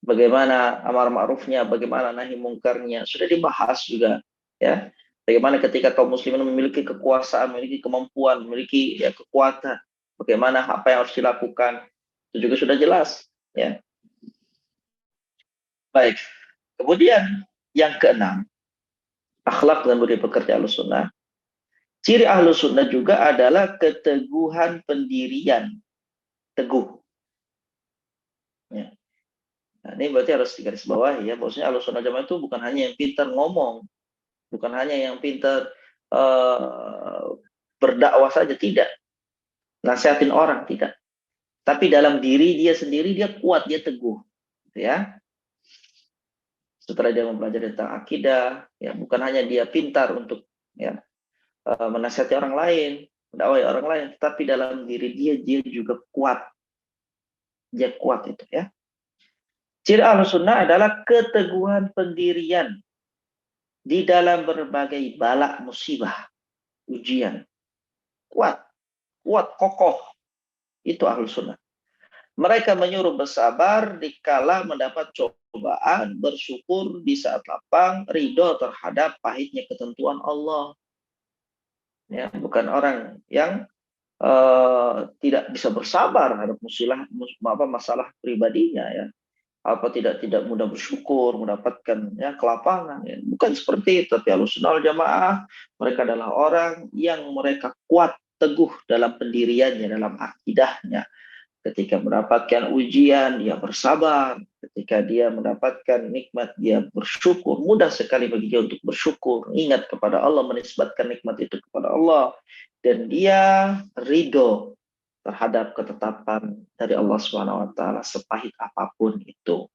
Bagaimana amar ma'rufnya, bagaimana nahi mungkarnya, sudah dibahas juga, ya. Bagaimana ketika kaum muslimin memiliki kekuasaan, memiliki kemampuan, memiliki ya kekuatan, bagaimana apa yang harus dilakukan, itu juga sudah jelas, ya. Baik. Kemudian yang keenam, akhlak dan budi pekerti Ahlussunnah. Ciri Ahlussunnah juga adalah keteguhan pendirian, teguh. Ya. Nah, ini berarti harus digarisbawahi ya, bahwasanya Ahlussunnah Jamaah itu bukan hanya yang pintar ngomong, bukan hanya yang pintar berdakwah saja, tidak. Nasihatin orang, tidak. Tapi dalam diri dia sendiri, dia kuat, dia teguh. Ya. Setelah dia mempelajari tentang akidah, ya bukan hanya dia pintar untuk ya menasihati orang lain, mendakwai orang lain, tetapi dalam diri dia juga kuat. Dia kuat itu ya. Ciri Ahlussunnah adalah keteguhan pendirian di dalam berbagai bala musibah, ujian. Kuat, kokoh. Itu Ahlussunnah. Mereka menyuruh bersabar dikala mendapat cobaan, bersyukur di saat lapang, ridho terhadap pahitnya ketentuan Allah. Ya, bukan orang yang tidak bisa bersabar terhadap masalah pribadinya ya. Apa tidak mudah bersyukur, mendapatkan ya kelapangan ya. Bukan seperti itu, tapi Ahlussunnah wal Jamaah mereka adalah orang yang mereka kuat teguh dalam pendiriannya, dalam akidahnya. Ketika mendapatkan ujian dia bersabar, ketika dia mendapatkan nikmat dia bersyukur. Mudah sekali bagi dia untuk bersyukur, ingat kepada Allah, menisbatkan nikmat itu kepada Allah, dan dia ridho terhadap ketetapan dari Allah SWT sepahit apapun itu.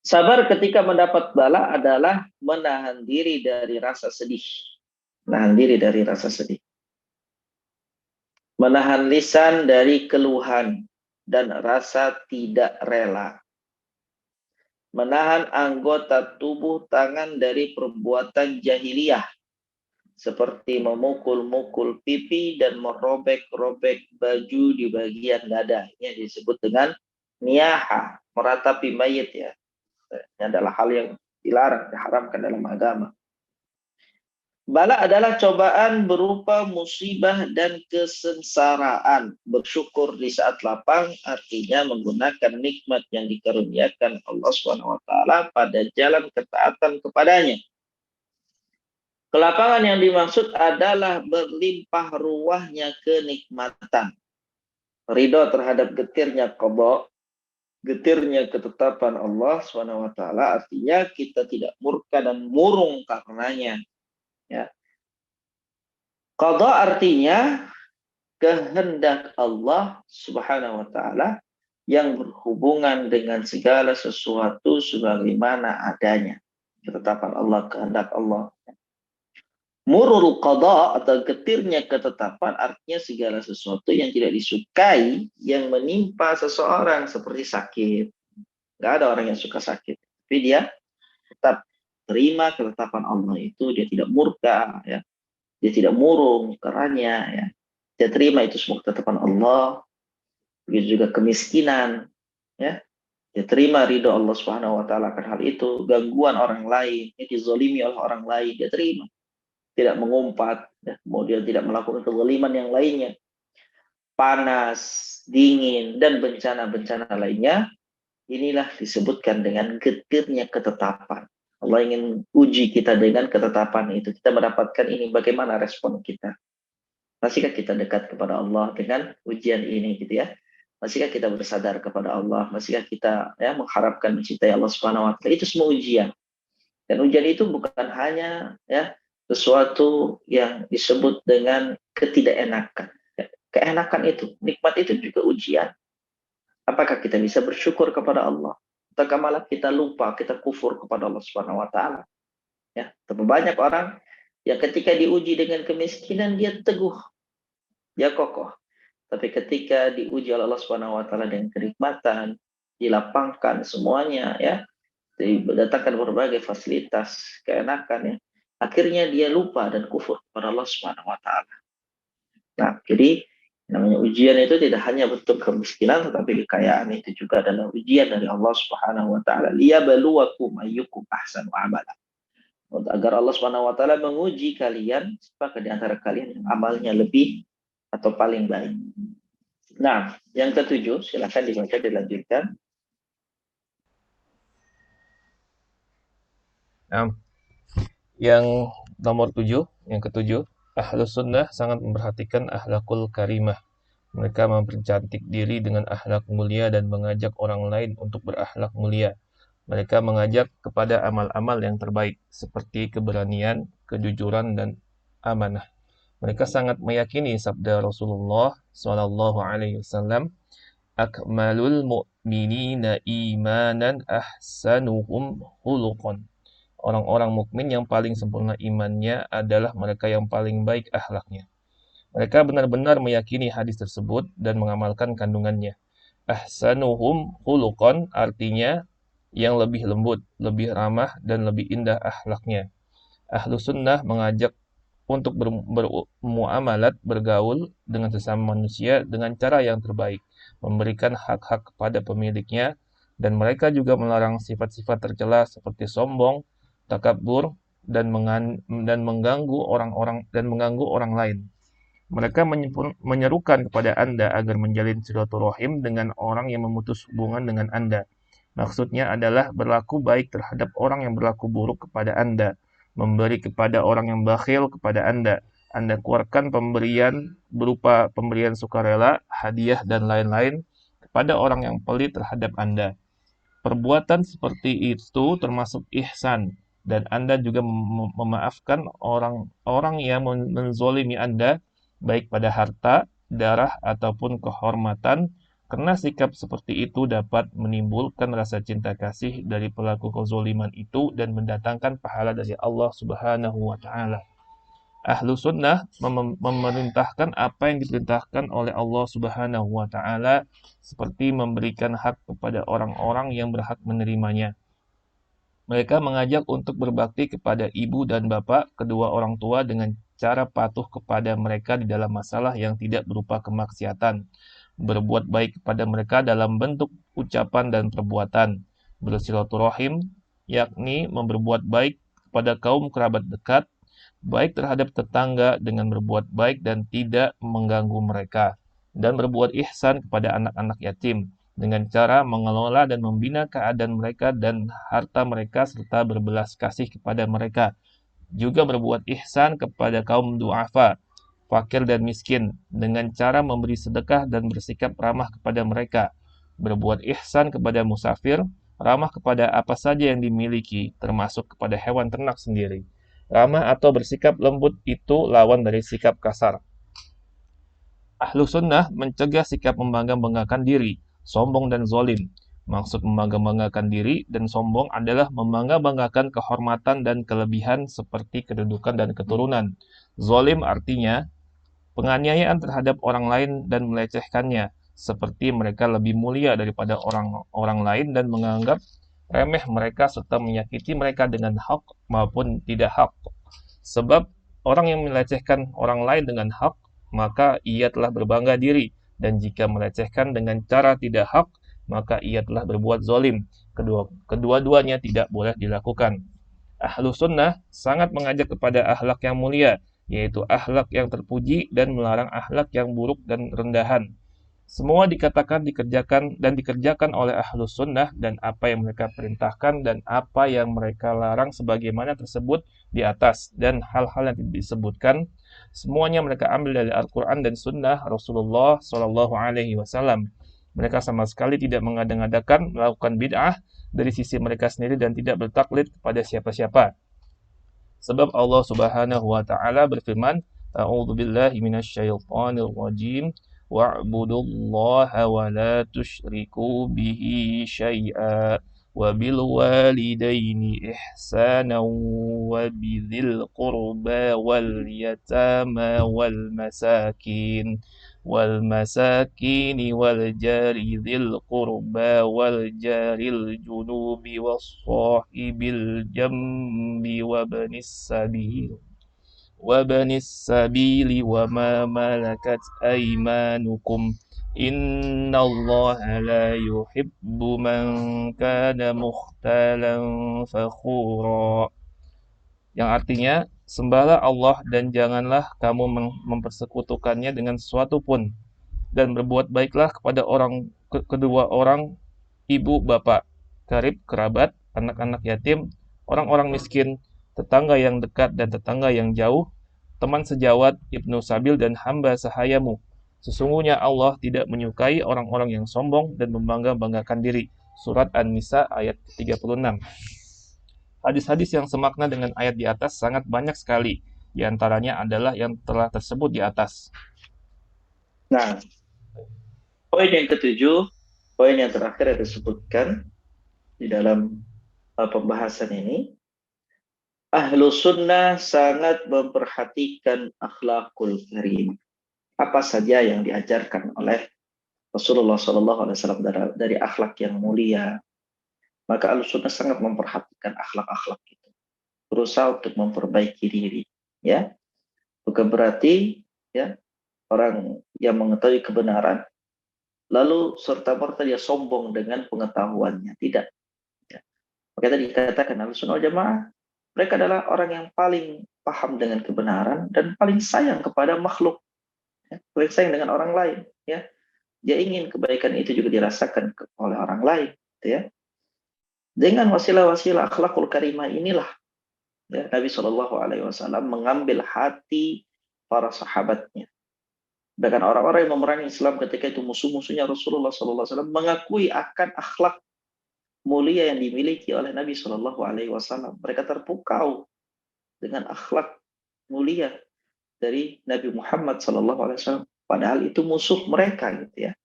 Sabar ketika mendapat bala adalah menahan diri dari rasa sedih. Menahan diri dari rasa sedih. Menahan lisan dari keluhan. dan rasa tidak rela. Menahan anggota tubuh tangan dari perbuatan jahiliyah, seperti memukul-mukul pipi dan merobek-robek baju di bagian dada. Ini disebut dengan niyaha, meratapi mayit ya. Ini adalah hal yang dilarang, diharamkan dalam agama. Bala adalah cobaan berupa musibah dan kesengsaraan. Bersyukur di saat lapang artinya menggunakan nikmat yang dikaruniakan Allah SWT pada jalan ketaatan kepadanya. Kelapangan yang dimaksud adalah berlimpah ruahnya kenikmatan. Ridho terhadap getirnya qada, getirnya ketetapan Allah SWT, artinya kita tidak murka dan murung karenanya. Ya. Qada artinya kehendak Allah Subhanahu wa taala yang berhubungan dengan segala sesuatu sebagaimana adanya. Ketetapan Allah, kehendak Allah. Murul qada atau getirnya ketetapan artinya segala sesuatu yang tidak disukai yang menimpa seseorang seperti sakit. Nggak ada orang yang suka sakit. Tapi dia tetap terima ketetapan Allah itu, dia tidak murka, ya. Dia tidak murung karenanya, ya. Dia terima itu semua ketetapan Allah. Begitu juga kemiskinan, ya. Dia terima ridho Allah Subhanahu wa taala akan hal itu. Gangguan orang lain, dizalimi oleh orang lain, dia terima. Tidak mengumpat, ya. Kemudian tidak melakukan kezaliman yang lainnya. Panas, dingin, dan bencana-bencana lainnya, inilah disebutkan dengan getirnya ketetapan. Allah ingin uji kita dengan ketetapan itu. Kita mendapatkan ini, bagaimana respon kita. Masihkah kita dekat kepada Allah dengan ujian ini, gitu ya? Masihkah kita bersadar kepada Allah? Masihkah kita mengharapkan mencintai Allah Subhanahu wa taala? Itu semua ujian. Dan ujian itu bukan hanya sesuatu yang disebut dengan ketidakenakan. Keenakan itu, nikmat itu juga ujian. Apakah kita bisa bersyukur kepada Allah? Atau malah kita lupa, kita kufur kepada Allah Subhanahu wa taala. Ya, tapi banyak orang yang ketika diuji dengan kemiskinan dia teguh, dia kokoh. Tapi ketika diuji oleh Allah Subhanahu wa taala dengan kenikmatan, dilapangkan semuanya, ya, didatangkan berbagai fasilitas, keenakan, ya, akhirnya dia lupa dan kufur kepada Allah Subhanahu wa taala. Nah, jadi namanya ujian itu tidak hanya bentuk kemiskinan, tetapi kekayaan itu juga adalah ujian dari Allah Subhanahu wa taala. Liyabluwakum ayyukum ahsanu amala. Agar Allah Subhanahu wa taala menguji kalian siapa di antara kalian yang amalnya lebih atau paling baik. Nah, yang ketujuh, silakan dibaca dilanjutkan. Nah, yang nomor 7, yang ketujuh, Ahlus Sunnah sangat memperhatikan akhlakul karimah. Mereka mempercantik diri dengan akhlak mulia dan mengajak orang lain untuk berakhlak mulia. Mereka mengajak kepada amal-amal yang terbaik, seperti keberanian, kejujuran, dan amanah. Mereka sangat meyakini sabda Rasulullah SAW, "Akmalul mu'minina imanan ahsanuhum khuluqan." Orang-orang mukmin yang paling sempurna imannya adalah mereka yang paling baik akhlaknya. Mereka benar-benar meyakini hadis tersebut dan mengamalkan kandungannya. Ahsanuhum khuluqan artinya yang lebih lembut, lebih ramah, dan lebih indah akhlaknya. Ahlu sunnah mengajak untuk bermuamalat, bergaul dengan sesama manusia dengan cara yang terbaik, memberikan hak-hak kepada pemiliknya, dan mereka juga melarang sifat-sifat tercela seperti sombong, takabur, dan mengganggu orang lain. Mereka menyerukan kepada Anda agar menjalin silaturahim dengan orang yang memutus hubungan dengan Anda. Maksudnya adalah berlaku baik terhadap orang yang berlaku buruk kepada Anda, memberi kepada orang yang bakhil kepada Anda. Anda keluarkan pemberian berupa pemberian sukarela, hadiah, dan lain-lain kepada orang yang pelit terhadap Anda. Perbuatan seperti itu termasuk ihsan, dan Anda juga memaafkan orang-orang yang menzolimi Anda, baik pada harta, darah, ataupun kehormatan, karena sikap seperti itu dapat menimbulkan rasa cinta kasih dari pelaku kezoliman itu dan mendatangkan pahala dari Allah Subhanahu wa taala. Ahlu sunnah memerintahkan apa yang diperintahkan oleh Allah Subhanahu wa Ta'ala, seperti memberikan hak kepada orang-orang yang berhak menerimanya. Mereka mengajak untuk berbakti kepada ibu dan bapak, kedua orang tua, dengan cara patuh kepada mereka di dalam masalah yang tidak berupa kemaksiatan, berbuat baik kepada mereka dalam bentuk ucapan dan perbuatan, bersilaturahim, yakni berbuat baik kepada kaum kerabat dekat, baik terhadap tetangga dengan berbuat baik dan tidak mengganggu mereka, dan berbuat ihsan kepada anak-anak yatim, dengan cara mengelola dan membina keadaan mereka dan harta mereka serta berbelas kasih kepada mereka. Juga berbuat ihsan kepada kaum du'afa, fakir dan miskin, dengan cara memberi sedekah dan bersikap ramah kepada mereka. Berbuat ihsan kepada musafir, ramah kepada apa saja yang dimiliki, termasuk kepada hewan ternak sendiri. Ramah atau bersikap lembut itu lawan dari sikap kasar. Ahlu sunnah mencegah sikap membangga-banggakan diri, sombong dan zolim. Maksud membangga-banggakan diri dan sombong adalah membangga-banggakan kehormatan dan kelebihan seperti kedudukan dan keturunan. Zolim artinya penganiayaan terhadap orang lain dan melecehkannya, seperti mereka lebih mulia daripada orang lain dan menganggap remeh mereka serta menyakiti mereka dengan hak maupun tidak hak. Sebab orang yang melecehkan orang lain dengan hak, maka ia telah berbangga diri, dan jika melecehkan dengan cara tidak hak, maka ia telah berbuat zolim. Kedua-duanya tidak boleh dilakukan. Ahlu sunnah sangat mengajak kepada akhlak yang mulia, yaitu akhlak yang terpuji, dan melarang akhlak yang buruk dan rendahan. Semua dikerjakan oleh ahlu sunnah, dan apa yang mereka perintahkan dan apa yang mereka larang sebagaimana tersebut di atas, dan hal-hal yang disebutkan semuanya mereka ambil dari Al-Quran dan Sunnah Rasulullah Shallallahu Alaihi Wasallam. Mereka sama sekali tidak mengada-ngadakan melakukan bid'ah dari sisi mereka sendiri dan tidak bertaklid kepada siapa-siapa. Sebab Allah Subhanahu wa taala berfirman, A'udzu billahi minasyaitonir rajim. Wa'budullaha wa la tusyriku bihi syai'a wa bil walidaini ihsanan wa bidzil qurba wal yatama والمساكين والجار ذي القربى والجار الجنوب والصاحب الجنب وابن السبيل وما ملكت أيمانكم إن الله لا يحب من كان مختالا فخورا, yang artinya, sembahlah Allah dan janganlah kamu mempersekutukannya dengan sesuatu pun, dan berbuat baiklah kepada kedua orang ibu bapak, karib kerabat, anak-anak yatim, orang-orang miskin, tetangga yang dekat dan tetangga yang jauh, teman sejawat, ibnu sabil dan hamba sahayamu. Sesungguhnya Allah tidak menyukai orang-orang yang sombong dan membangga-banggakan diri. Surat An-Nisa ayat 36. Hadis-hadis yang semakna dengan ayat di atas sangat banyak sekali. Di antaranya adalah yang telah tersebut di atas. Nah, poin yang ketujuh, poin yang terakhir yang disebutkan di dalam pembahasan ini, ahlu sunnah sangat memperhatikan akhlakul karim. Apa saja yang diajarkan oleh Rasulullah SAW dari akhlak yang mulia, maka ahlu sunnah sangat memperhatikan akhlak-akhlak itu, berusaha untuk memperbaiki diri. Ya, bukan berarti ya orang yang mengetahui kebenaran lalu serta-merta dia sombong dengan pengetahuannya. Tidak. Ya. Maka tadi dikatakan Ahlussunnah wal Jamaah, mereka adalah orang yang paling paham dengan kebenaran dan paling sayang kepada makhluk. Ya. Paling sayang dengan orang lain. Ya. Dia ingin kebaikan itu juga dirasakan oleh orang lain. Ya. Dengan wasilah-wasilah akhlakul karimah inilah ya, Nabi SAW mengambil hati para sahabatnya. Bahkan orang-orang yang memerangi Islam ketika itu musuh-musuhnya Rasulullah SAW mengakui akan akhlak mulia yang dimiliki oleh Nabi SAW. Mereka terpukau dengan akhlak mulia dari Nabi Muhammad SAW. Padahal itu musuh mereka, gitu ya.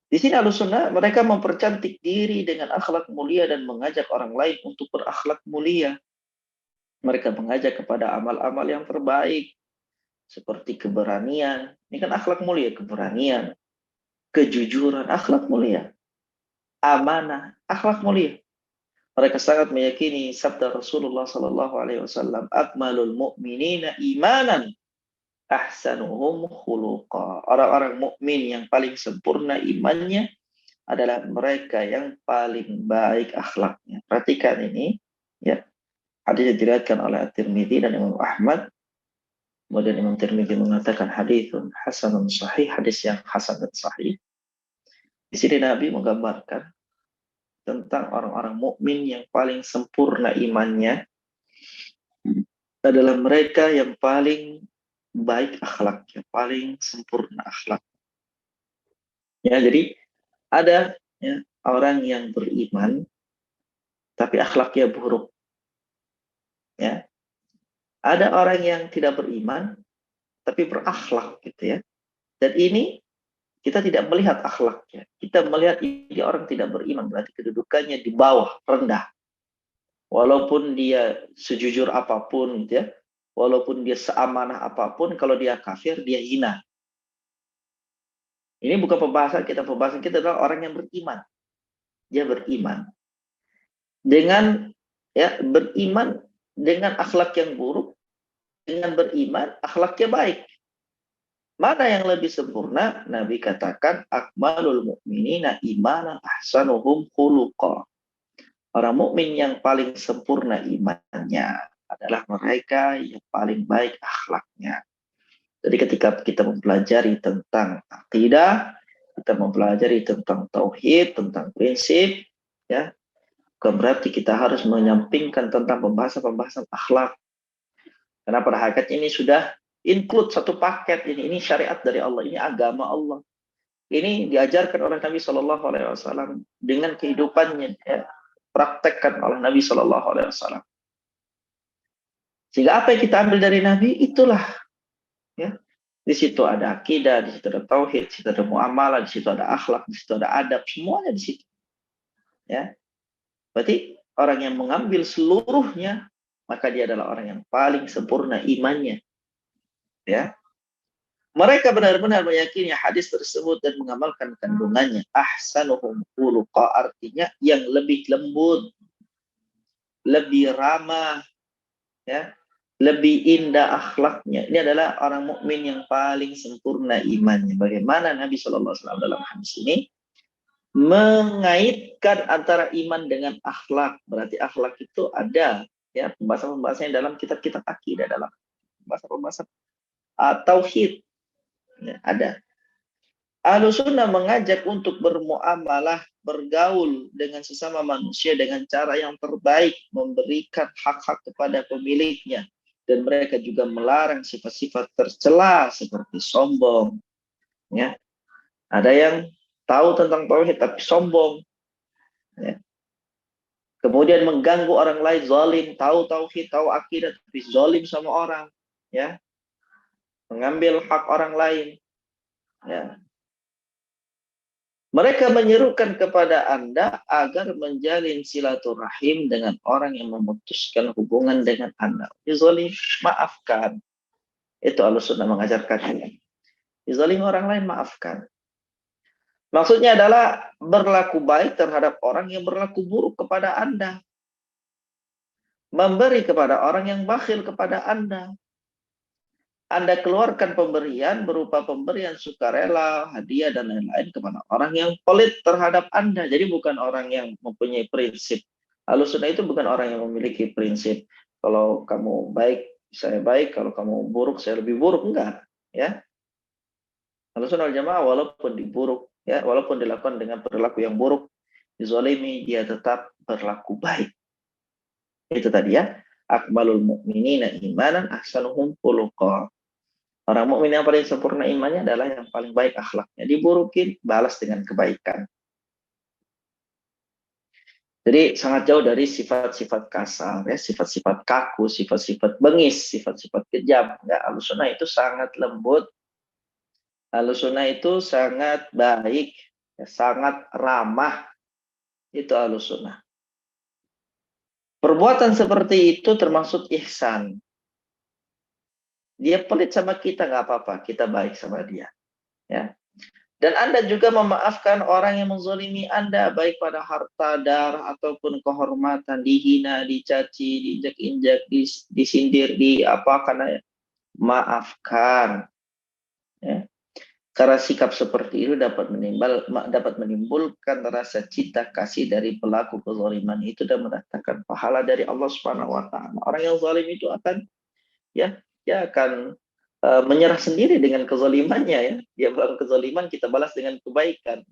Di sini Ahlussunnah mereka mempercantik diri dengan akhlak mulia dan mengajak orang lain untuk berakhlak mulia. Mereka mengajak kepada amal-amal yang terbaik, seperti keberanian. Ini kan akhlak mulia, keberanian, kejujuran, akhlak mulia, amanah, akhlak mulia. Mereka sangat meyakini sabda Rasulullah sallallahu alaihi wasallam, "Akmalul mu'minina imanan, ahsanuhum khuluqa." Orang-orang mukmin yang paling sempurna imannya adalah mereka yang paling baik akhlaknya. Perhatikan ini, ya. Hadis yang diriwayatkan oleh At-Tirmidzi dan Imam Ahmad. Kemudian Imam Tirmidzi mengatakan haditsun hasanun sahih, hadis yang hasan dan sahih. Di sini Nabi menggambarkan tentang orang-orang mukmin yang paling sempurna imannya adalah mereka yang paling baik akhlaknya, paling sempurna akhlak. Ya, jadi ada ya, orang yang beriman tapi akhlaknya buruk. Ya, ada orang yang tidak beriman tapi berakhlak gitu ya. Dan ini kita tidak melihat akhlaknya. Kita melihat ini orang tidak beriman, berarti kedudukannya di bawah, rendah. Walaupun dia sejujur apapun gitu ya, walaupun dia seamanah apapun, kalau dia kafir, dia hina. Ini bukan pembahasan kita adalah orang yang beriman. Dia beriman. Dengan ya, beriman dengan akhlak yang buruk, dengan beriman akhlaknya baik. Mana yang lebih sempurna? Nabi katakan akmalul mu'minina imanan ahsanuhum khuluqa. Orang mukmin yang paling sempurna imannya adalah mereka yang paling baik akhlaknya. Jadi ketika kita mempelajari tentang akidah, kita mempelajari tentang tauhid, tentang prinsip, ya, bukan berarti kita harus menyampingkan tentang pembahasan-pembahasan akhlak. Karena pada hakikatnya ini sudah include satu paket ini. Ini syariat dari Allah, ini agama Allah. Ini diajarkan oleh Nabi Shallallahu Alaihi Wasallam dengan kehidupannya, ya, praktekkan oleh Nabi Shallallahu Alaihi Wasallam. Sehingga apa yang kita ambil dari Nabi itulah, ya. Di situ ada akidah, di situ ada tauhid, di situ ada muamalah, di situ ada akhlak, di situ ada adab, semuanya di situ. Ya, berarti orang yang mengambil seluruhnya, maka dia adalah orang yang paling sempurna imannya. Ya, mereka benar-benar meyakini hadis tersebut dan mengamalkan kandungannya. Ahsanuhum khuluqa, artinya yang lebih lembut, lebih ramah, ya, lebih indah akhlaknya. Ini adalah orang mukmin yang paling sempurna imannya. Bagaimana Nabi Shallallahu Alaihi Wasallam dalam hadis ini mengaitkan antara iman dengan akhlak. Berarti akhlak itu ada, ya, pembahasan-pembahasannya dalam kitab-kitab akidah, dalam pembahasan-pembahasan tauhid, ya, ada. Ahlussunnah mengajak untuk bermuamalah, bergaul dengan sesama manusia dengan cara yang terbaik, memberikan hak-hak kepada pemiliknya. Dan mereka juga melarang sifat-sifat tercela seperti sombong. Ya. Ada yang tahu tentang tauhid tapi sombong. Ya. Kemudian mengganggu orang lain, zalim, tahu tauhid, tahu akidah tapi zalim sama orang. Ya. Mengambil hak orang lain. Ya. Mereka menyerukan kepada Anda agar menjalin silaturahim dengan orang yang memutuskan hubungan dengan Anda. Dizalim, maafkan. Itu Ahlussunnah mengajarkan. Dizalim orang lain, maafkan. Maksudnya adalah berlaku baik terhadap orang yang berlaku buruk kepada Anda. Memberi kepada orang yang bakhil kepada Anda. Anda keluarkan pemberian berupa pemberian sukarela, hadiah, dan lain-lain kepada orang yang pelit terhadap Anda. Jadi bukan orang yang mempunyai prinsip. Ahlussunnah itu bukan orang yang memiliki prinsip. Kalau kamu baik, saya baik. Kalau kamu buruk, saya lebih buruk. Enggak. Ya. Ahlussunnah wal Jamaah walaupun diburuk, ya, walaupun dilakukan dengan perilaku yang buruk, dizalimi, dia tetap berlaku baik. Itu tadi ya. Akmalul mu'minina imanan ahsanuhum khuluqa. Orang mukmin yang paling sempurna imannya adalah yang paling baik akhlaknya. Diburukin, balas dengan kebaikan. Jadi sangat jauh dari sifat-sifat kasar, ya, sifat-sifat kaku, sifat-sifat bengis, sifat-sifat kejam. Ya, Ahlussunnah itu sangat lembut. Ahlussunnah itu sangat baik, ya, sangat ramah. Itu Ahlussunnah. Perbuatan seperti itu termasuk ihsan. Dia pelit sama kita, nggak apa-apa, kita baik sama dia. Ya. Dan Anda juga memaafkan orang yang menzalimi Anda, baik pada harta, darah, ataupun kehormatan, dihina, dicaci, diinjak-injak, disindir, karena maafkan. Ya. Karena sikap seperti itu dapat menimbulkan rasa cinta kasih dari pelaku kezaliman itu dan mendatangkan pahala dari Allah Subhanahu wa taala. Orang yang zalim itu akan dia akan menyerah sendiri dengan kezalimannya ya. Dia melakukan kezaliman, kita balas dengan kebaikan.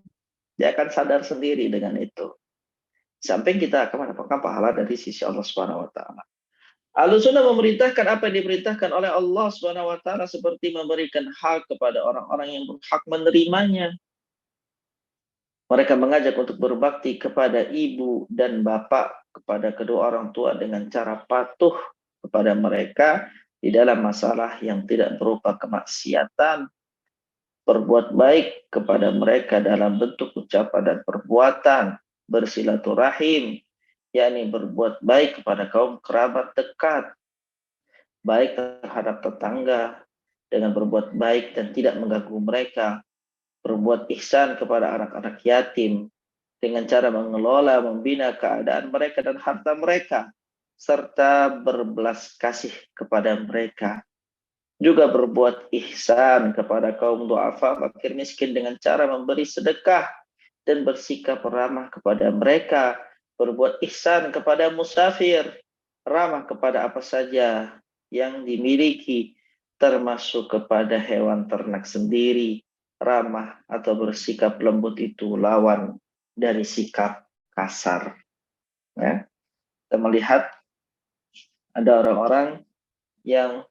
Dia akan sadar sendiri dengan itu. Sampai kita akan mendapatkan pahala dari sisi Allah Subhanahu wa taala. Ahlussunnah memerintahkan apa yang diperintahkan oleh Allah Subhanahu wa taala seperti memberikan hak kepada orang-orang yang berhak menerimanya. Mereka mengajak untuk berbakti kepada ibu dan bapak, kepada kedua orang tua dengan cara patuh kepada mereka di dalam masalah yang tidak berupa kemaksiatan, berbuat baik kepada mereka dalam bentuk ucapan dan perbuatan, bersilaturahim, yakni berbuat baik kepada kaum kerabat dekat, baik terhadap tetangga, dengan berbuat baik dan tidak mengganggu mereka, berbuat ihsan kepada anak-anak yatim, dengan cara mengelola, membina keadaan mereka dan harta mereka, serta berbelas kasih kepada mereka. Juga berbuat ihsan kepada kaum du'afa, fakir miskin dengan cara memberi sedekah dan bersikap ramah kepada mereka. Berbuat ihsan kepada musafir, ramah kepada apa saja yang dimiliki, termasuk kepada hewan ternak sendiri. Ramah atau bersikap lembut itu lawan dari sikap kasar. Ya. Kita melihat ada orang-orang yang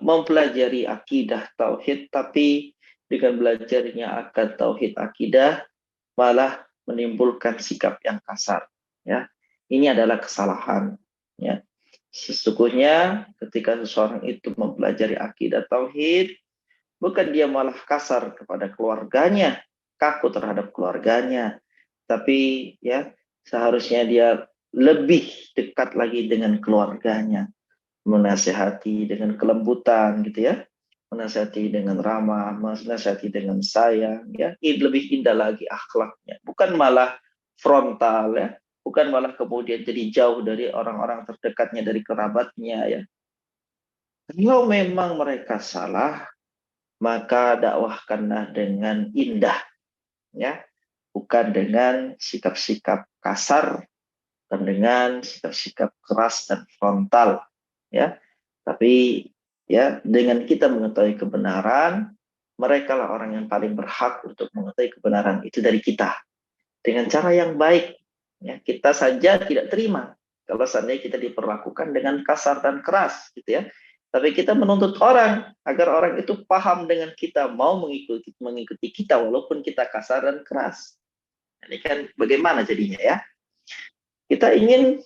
mempelajari akidah tauhid, tapi dengan belajarnya akan tauhid akidah malah menimbulkan sikap yang kasar. Ya, ini adalah kesalahan. Ya, sesungguhnya ketika seseorang itu mempelajari akidah tauhid, bukan dia malah kasar kepada keluarganya, kaku terhadap keluarganya, tapi ya seharusnya dia lebih dekat lagi dengan keluarganya, menasehati dengan kelembutan gitu ya, menasehati dengan ramah, menasehati dengan sayang ya, lebih indah lagi akhlaknya, bukan malah frontal ya, bukan malah kemudian jadi jauh dari orang-orang terdekatnya, dari kerabatnya ya. Kalau memang mereka salah, maka dakwahkanlah dengan indah ya, bukan dengan sikap-sikap kasar dan dengan sikap-sikap keras dan frontal ya. Tapi ya, dengan kita mengetahui kebenaran, mereka lah orang yang paling berhak untuk mengetahui kebenaran itu dari kita dengan cara yang baik ya. Kita saja tidak terima kalau seandainya kita diperlakukan dengan kasar dan keras gitu ya. Tapi kita menuntut orang agar orang itu paham dengan kita, mau mengikuti kita walaupun kita kasar dan keras. Ini kan bagaimana jadinya ya? Kita ingin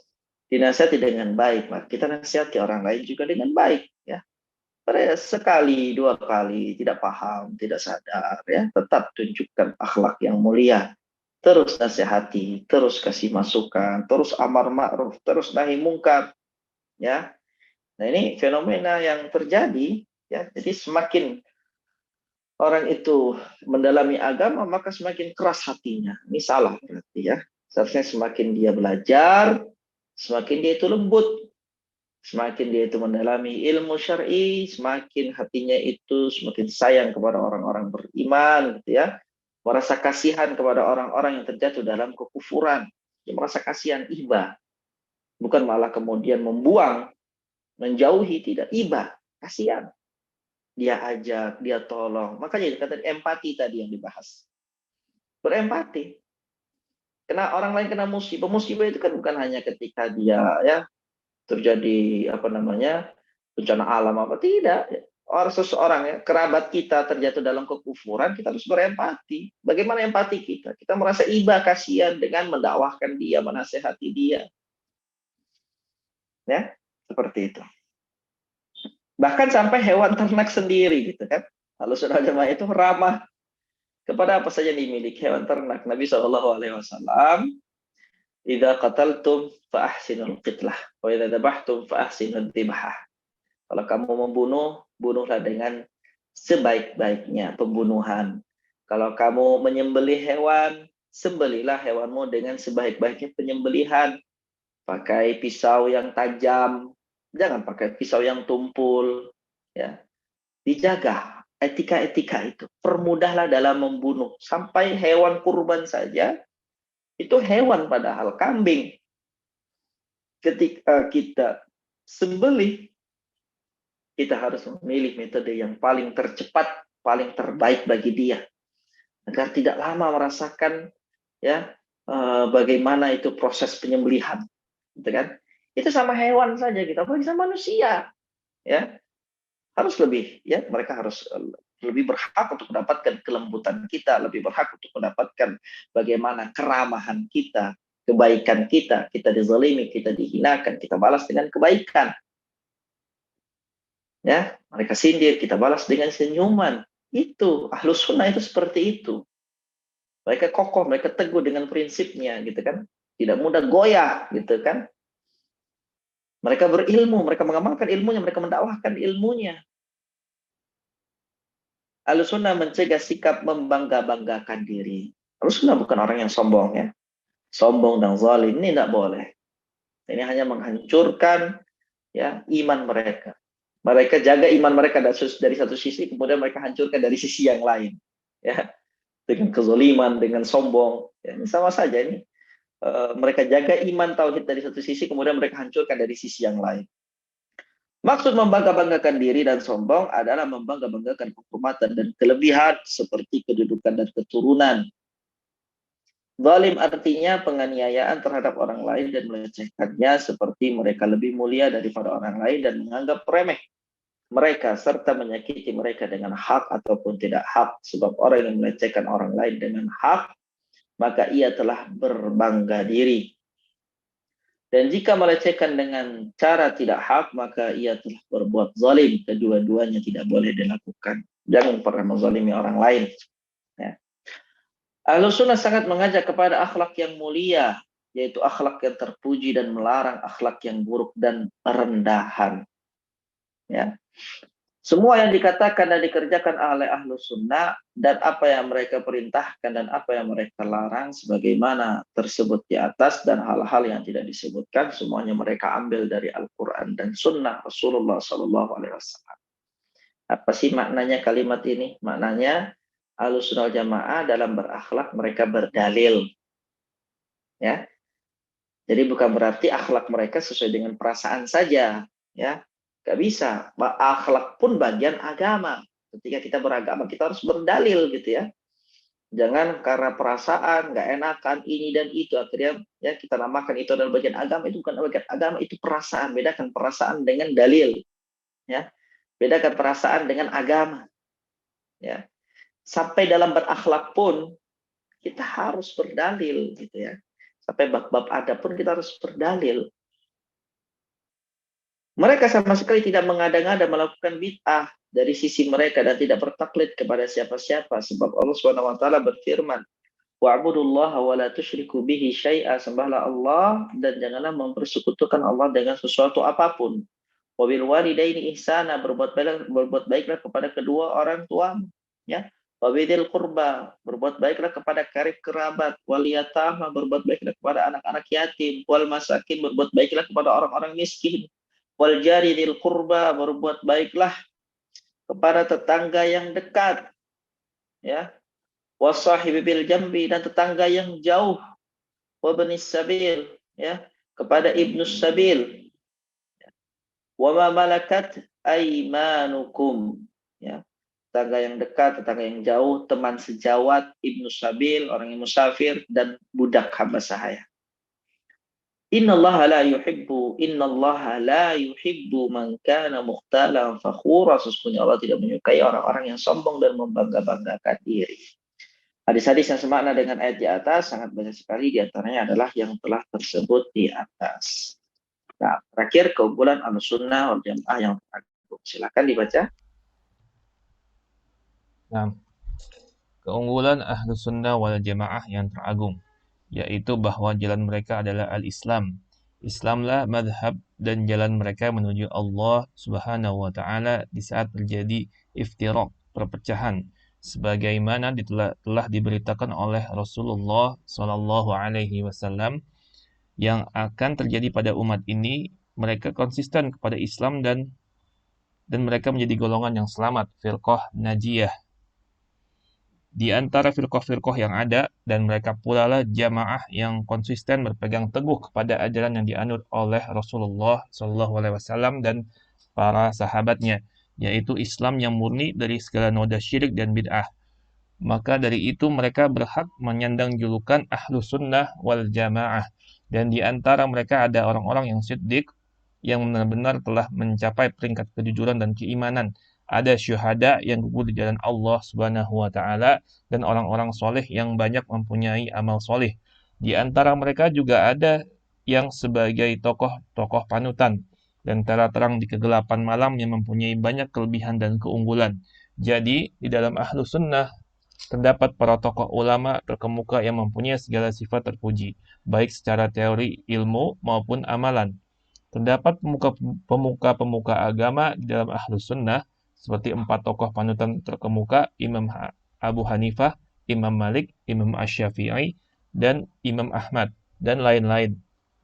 dinasihati dengan baik, maka kita nasihati orang lain juga dengan baik ya. Sekali, dua kali tidak paham, tidak sadar ya, tetap tunjukkan akhlak yang mulia. Terus nasihati, terus kasih masukan, terus amar ma'ruf, terus nahi mungkar ya. Nah, ini fenomena yang terjadi ya. Jadi semakin orang itu mendalami agama, maka semakin keras hatinya. Ini salah berarti ya. Seharusnya semakin dia belajar, semakin dia itu lembut, semakin dia itu mendalami ilmu syar'i, semakin hatinya itu semakin sayang kepada orang-orang beriman gitu ya. Merasa kasihan kepada orang-orang yang terjatuh dalam kekufuran. Dia merasa kasihan, iba. Bukan malah kemudian membuang, menjauhi, tidak, iba, kasihan. Dia ajak, dia tolong. Makanya kata empati tadi yang dibahas. Berempati. Karena orang lain kena musibah. Musibah itu kan bukan hanya ketika dia ya terjadi bencana alam apa, tidak. Orang seseorang ya, kerabat kita terjatuh dalam kekufuran, kita harus berempati. Bagaimana empati kita? Kita merasa iba, kasihan dengan mendakwahkan dia, menasehati dia. Ya, seperti itu. Bahkan sampai hewan ternak sendiri gitu kan. Ahlussunnah wal Jamaah itu ramah kepada apa saja yang dimiliki hewan ternak. Nabi SAW idza qataltum fa ahsinul qitlah wa idza dzabhtum fa ahsinud dzibhah. Kalau kamu membunuh, bunuhlah dengan sebaik-baiknya pembunuhan. Kalau kamu menyembelih hewan, sembelilah hewanmu dengan sebaik-baiknya penyembelihan. Pakai pisau yang tajam, jangan pakai pisau yang tumpul. Ya, dijaga etika-etika itu. Permudahlah dalam membunuh. Sampai hewan kurban saja, itu hewan padahal, kambing. Ketika kita sembelih, kita harus memilih metode yang paling tercepat, paling terbaik bagi dia, agar tidak lama merasakan ya bagaimana itu proses penyembelihan, gitu kan? Itu sama hewan saja kita, apalagi sama manusia, ya harus lebih, ya mereka harus lebih berhak untuk mendapatkan kelembutan kita, lebih berhak untuk mendapatkan bagaimana keramahan kita, kebaikan kita, kita dizalimi, kita dihinakan, kita balas dengan kebaikan. Ya, mereka sindir, kita balas dengan senyuman. Itu Ahlus Sunnah itu seperti itu. Mereka kokoh, mereka teguh dengan prinsipnya, gitu kan? Tidak mudah goyah, gitu kan? Mereka berilmu, mereka mengamalkan ilmunya, mereka mendakwahkan ilmunya. Ahlus Sunnah mencegah sikap membangga-banggakan diri. Ahlus Sunnah bukan orang yang sombong, ya. Sombong dan zalim ini tidak boleh. Ini hanya menghancurkan ya iman mereka. Mereka jaga iman mereka dari satu sisi, kemudian mereka hancurkan dari sisi yang lain. Ya, dengan kezaliman, dengan sombong, ya, ini sama saja ini. Mereka jaga iman tauhid dari satu sisi, kemudian mereka hancurkan dari sisi yang lain. Maksud membangga-banggakan diri dan sombong adalah membangga-banggakan kehormatan dan kelebihan seperti kedudukan dan keturunan. Zalim artinya penganiayaan terhadap orang lain dan melecehkannya seperti mereka lebih mulia daripada orang lain dan menganggap remeh mereka serta menyakiti mereka dengan hak ataupun tidak hak. Sebab orang yang melecehkan orang lain dengan hak, maka ia telah berbangga diri. Dan jika melecehkan dengan cara tidak hak, maka ia telah berbuat zalim. Kedua-duanya tidak boleh dilakukan. Jangan pernah menzalimi orang lain. Ya. Ahlus Sunnah sangat mengajak kepada akhlak yang mulia, yaitu akhlak yang terpuji dan melarang akhlak yang buruk dan rendahan. Ya. Semua yang dikatakan dan dikerjakan oleh Ahlus Sunnah dan apa yang mereka perintahkan dan apa yang mereka larang sebagaimana tersebut di atas dan hal-hal yang tidak disebutkan semuanya mereka ambil dari Al-Quran dan Sunnah Rasulullah SAW. Apa sih maknanya kalimat ini? Maknanya Ahlus Sunnah Jamaah dalam berakhlak mereka berdalil, ya. Jadi bukan berarti akhlak mereka sesuai dengan perasaan saja, ya. Gak bisa. Akhlak pun bagian agama. Ketika kita beragama, kita harus berdalil gitu ya. Jangan karena perasaan, gak enakan, ini dan itu. Akhirnya ya kita namakan itu adalah bagian agama. Itu bukan bagian agama, itu perasaan. Bedakan perasaan dengan dalil. Ya. Bedakan perasaan dengan agama. Ya. Sampai dalam berakhlak pun, kita harus berdalil gitu ya. Sampai bab-bab adab pun kita harus berdalil. Mereka sama sekali tidak mengada-ngada melakukan bid'ah dari sisi mereka dan tidak bertaklid kepada siapa-siapa sebab Allah Subhanahu wa taala berfirman, "Wa'budullaha wa la tusyriku bihi syai'a." Sembahlah Allah dan janganlah mempersekutukan Allah dengan sesuatu apapun. Wa bil walidaini ihsana, berbuat baiklah kepada kedua orang tua, ya. Wa bidzil qurba, berbuat baiklah kepada karib kerabat, wal yatama, berbuat baiklah kepada anak-anak yatim, wal masakin, berbuat baiklah kepada orang-orang miskin. Wal jari dil qurba, berbuat baiklah kepada tetangga yang dekat, ya. Wasahibi bil jambi, dan tetangga yang jauh. Wabnis sabil, ya, kepada ibnus sabil. Wa ma malakat aimanukum, ya. Tetangga yang dekat, tetangga yang jauh, teman sejawat, ibnus sabil, orang yang musafir, dan budak hamba sahaya. Innallaha la yuhibbu man kana mukhtalan fakhura. Sesungguhnya Allah tidak menyukai orang-orang yang sombong dan membangga-banggakan diri. Hadis-hadis yang semakna dengan ayat di atas sangat banyak sekali, di antaranya adalah yang telah tersebut di atas. Nah, terakhir keunggulan Ahlussunnah wal Jamaah yang teragung. Silakan dibaca. Nah, keunggulan Ahlus Sunnah wal Jamaah yang teragung. yaitu bahwa jalan mereka adalah al-Islam. Islamlah madhab dan jalan mereka menuju Allah Subhanahu wa Ta'ala di saat terjadi iftiraq, perpecahan, sebagaimana telah diberitakan oleh Rasulullah Sallallahu Alaihi Wasallam yang akan terjadi pada umat ini. Mereka konsisten kepada Islam dan mereka menjadi golongan yang selamat, firqah najiyah. Di antara firqah-firqah yang ada, dan mereka pula lah jamaah yang konsisten berpegang teguh kepada ajaran yang dianut oleh Rasulullah SAW dan para sahabatnya, yaitu Islam yang murni dari segala noda syirik dan bid'ah. Maka dari itu mereka berhak menyandang julukan ahlu sunnah wal jamaah. Dan di antara mereka ada orang-orang yang siddiq, yang benar-benar telah mencapai peringkat kejujuran dan keimanan. Ada syuhada yang gugur di jalan Allah Subhanahu wa Ta'ala, dan orang-orang soleh yang banyak mempunyai amal soleh. Di antara mereka juga ada yang sebagai tokoh-tokoh panutan dan tera terang di kegelapan malam yang mempunyai banyak kelebihan dan keunggulan. Jadi, di dalam ahlu sunnah terdapat para tokoh ulama terkemuka yang mempunyai segala sifat terpuji, baik secara teori ilmu maupun amalan. Terdapat pemuka-pemuka agama di dalam Ahlus Sunnah, seperti 4 tokoh panutan terkemuka, Imam Abu Hanifah, Imam Malik, Imam Asy-Syafi'i, dan Imam Ahmad, dan lain-lain.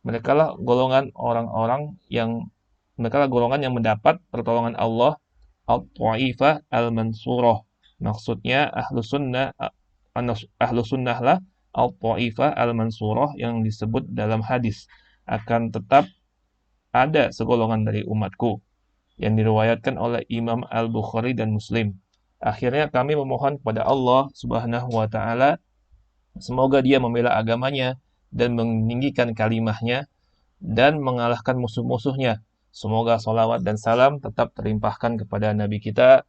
Mereka lah golongan yang mendapat pertolongan Allah, Al-Ta'ifah Al-Mansurah. Maksudnya Ahlus Sunnah lah Al-Ta'ifah Al-Mansurah yang disebut dalam hadis. Akan tetap ada segolongan dari umatku, yang diriwayatkan oleh Imam Al-Bukhari dan Muslim. Akhirnya kami memohon kepada Allah Subhanahu wa Ta'ala, semoga Dia membela agamanya dan meninggikan kalimahnya dan mengalahkan musuh-musuhnya. Semoga salawat dan salam tetap terlimpahkan kepada Nabi kita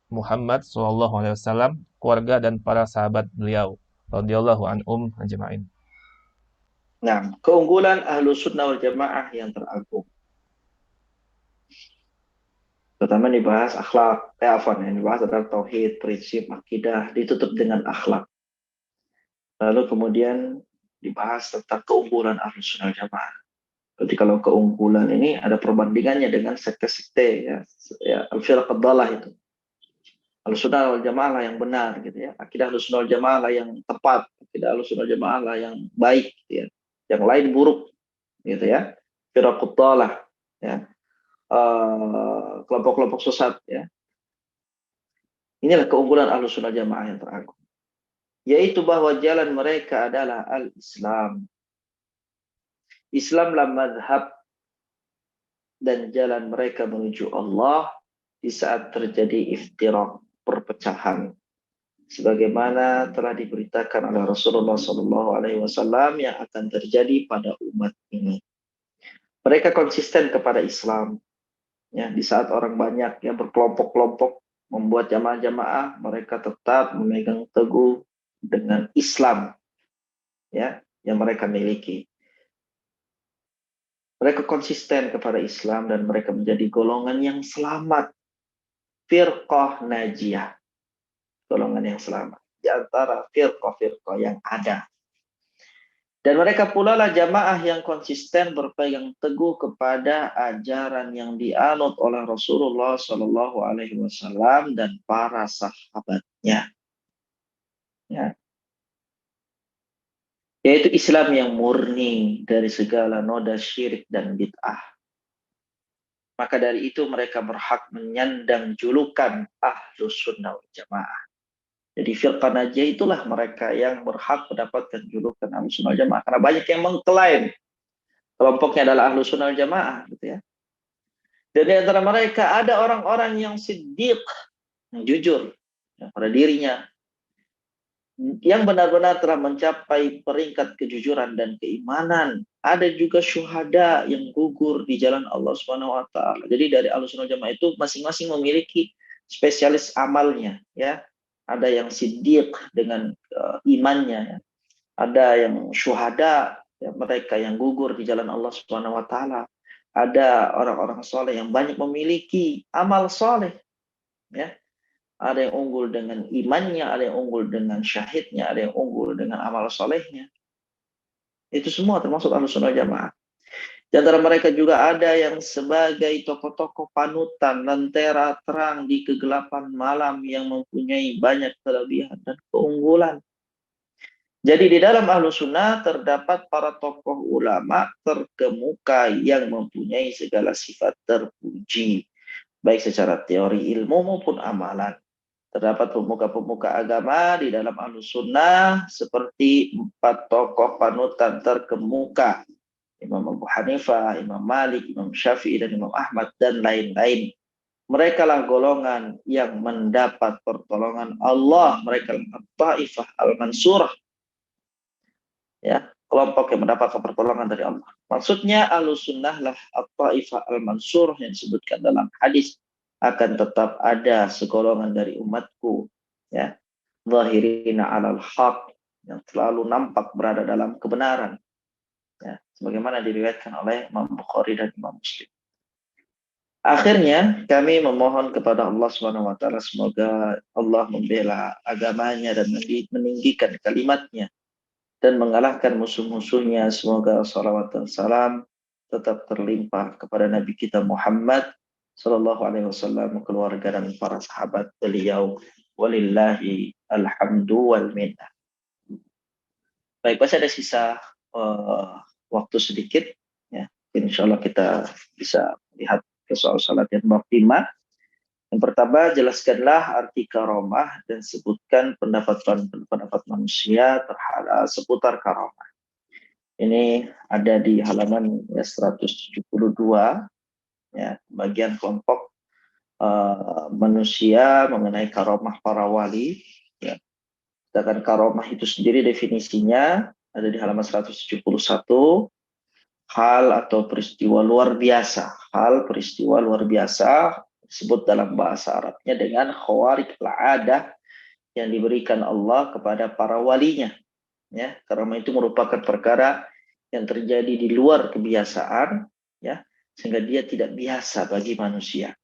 Muhammad SAW, keluarga dan para sahabat beliau, radhiyallahu anhum ajma'in. Nah, keunggulan ahlu sunnah wal jamaah yang teragung. Pertama dibahas akhlak, yang dibahas adalah tauhid, prinsip, akidah, ditutup dengan akhlak. Lalu kemudian dibahas tentang keunggulan ahlu sunnah wal jamaah. Jadi kalau keunggulan ini ada perbandingannya dengan sekte-sekte, ya al-firaq ad-dalah itu. Ahlussunnah wal jamaah lah yang benar gitu ya. Akidah ahlussunnah wal jamaah lah yang tepat. Akidah ahlussunnah wal jamaah lah yang baik gitu ya. Yang lain buruk gitu ya. Firaqud dhalah ya. Kelompok-kelompok sesat ya. Inilah keunggulan ahlussunnah wal jamaah yang teragung. Yaitu bahwa jalan mereka adalah al-Islam. Islamlah madhab dan jalan mereka menuju Allah di saat terjadi iftiraq, perpecahan, sebagaimana telah diberitakan oleh Rasulullah SAW yang akan terjadi pada umat ini. Mereka konsisten kepada Islam, ya, di saat orang banyak yang berkelompok-kelompok membuat jamaah-jamaah, mereka tetap memegang teguh dengan Islam, ya, yang mereka miliki. Mereka konsisten kepada Islam dan mereka menjadi golongan yang selamat, firqah najiyah, golongan yang selamat di antara firqah-firqah yang ada. Dan mereka pula lah jamaah yang konsisten berpegang teguh kepada ajaran yang dianut oleh Rasulullah SAW dan para sahabatnya. Ya. Yaitu Islam yang murni dari segala noda syirik dan bid'ah. Maka dari itu mereka berhak menyandang julukan Ahlus Sunnah wal Jamaah. Jadi firqah najiyah itulah mereka yang berhak mendapatkan julukan Ahlus Sunnah wal Jamaah. Karena banyak yang mengklaim kelompoknya adalah Ahlus Sunnah wal Jamaah, gitu ya. Dan di antara mereka ada orang-orang yang siddiq, yang jujur ya, pada dirinya, yang benar-benar telah mencapai peringkat kejujuran dan keimanan. Ada juga syuhada yang gugur di jalan Allah Subhanahu wa Ta'ala. Jadi dari Ahlus Sunnah wal Jamaah itu masing-masing memiliki spesialis amalnya, ya. Ada yang siddiq dengan imannya, ya. Ada yang syuhada, ya, mereka yang gugur di jalan Allah Subhanahu wa Ta'ala. Ada orang-orang soleh yang banyak memiliki amal soleh, ya. Ada yang unggul dengan imannya, ada yang unggul dengan syahidnya, ada yang unggul dengan amal solehnya. Itu semua termasuk Ahlussunnah wal Jamaah. Di antara mereka juga ada yang sebagai tokoh-tokoh panutan, lentera terang di kegelapan malam yang mempunyai banyak kelebihan dan keunggulan. Jadi di dalam Ahlus Sunnah terdapat para tokoh ulama terkemuka yang mempunyai segala sifat terpuji, baik secara teori ilmu maupun amalan. Terdapat pemuka-pemuka agama di dalam Ahlus Sunnah seperti 4 tokoh panutan terkemuka, Imam Abu Hanifah, Imam Malik, Imam Syafi'i, dan Imam Ahmad, dan lain-lain. Mereka lah golongan yang mendapat pertolongan Allah. Mereka lah Taifah Al-Mansurah, ya, kelompok yang mendapatkan pertolongan dari Allah. Maksudnya Ahlus Sunnah lah Taifah Al-Mansurah yang disebutkan dalam hadis, akan tetap ada segolongan dari umatku, ya, zahirina alal haq, yang selalu nampak berada dalam kebenaran, ya, sebagaimana diriwayatkan oleh Imam Bukhari dan Imam Muslim. Akhirnya kami memohon kepada Allah Subhanahu wa taala semoga Allah membela agamanya dan meninggikan kalimatnya dan mengalahkan musuh-musuhnya. Semoga salawat dan salam tetap terlimpah kepada Nabi kita Muhammad sallallahu alaihi wasallam, keluarga dan para sahabat beliau. Walillahi alhamdu wal minna. Baik, masih ada sisa waktu sedikit, ya. Insyaallah kita bisa lihat ke soal salat yang bab 5. Yang pertama, jelaskanlah arti karomah dan sebutkan pendapat manusia terhadap seputar karomah. Ini ada di halaman 172, ya, bagian kelompok manusia mengenai karomah para wali, ya. Sedangkan karomah itu sendiri definisinya ada di halaman 171, hal atau peristiwa luar biasa. Hal peristiwa luar biasa disebut dalam bahasa Arabnya dengan khawarik al-'adah yang diberikan Allah kepada para walinya, ya. Karena itu merupakan perkara yang terjadi di luar kebiasaan, ya, sehingga dia tidak biasa bagi manusia.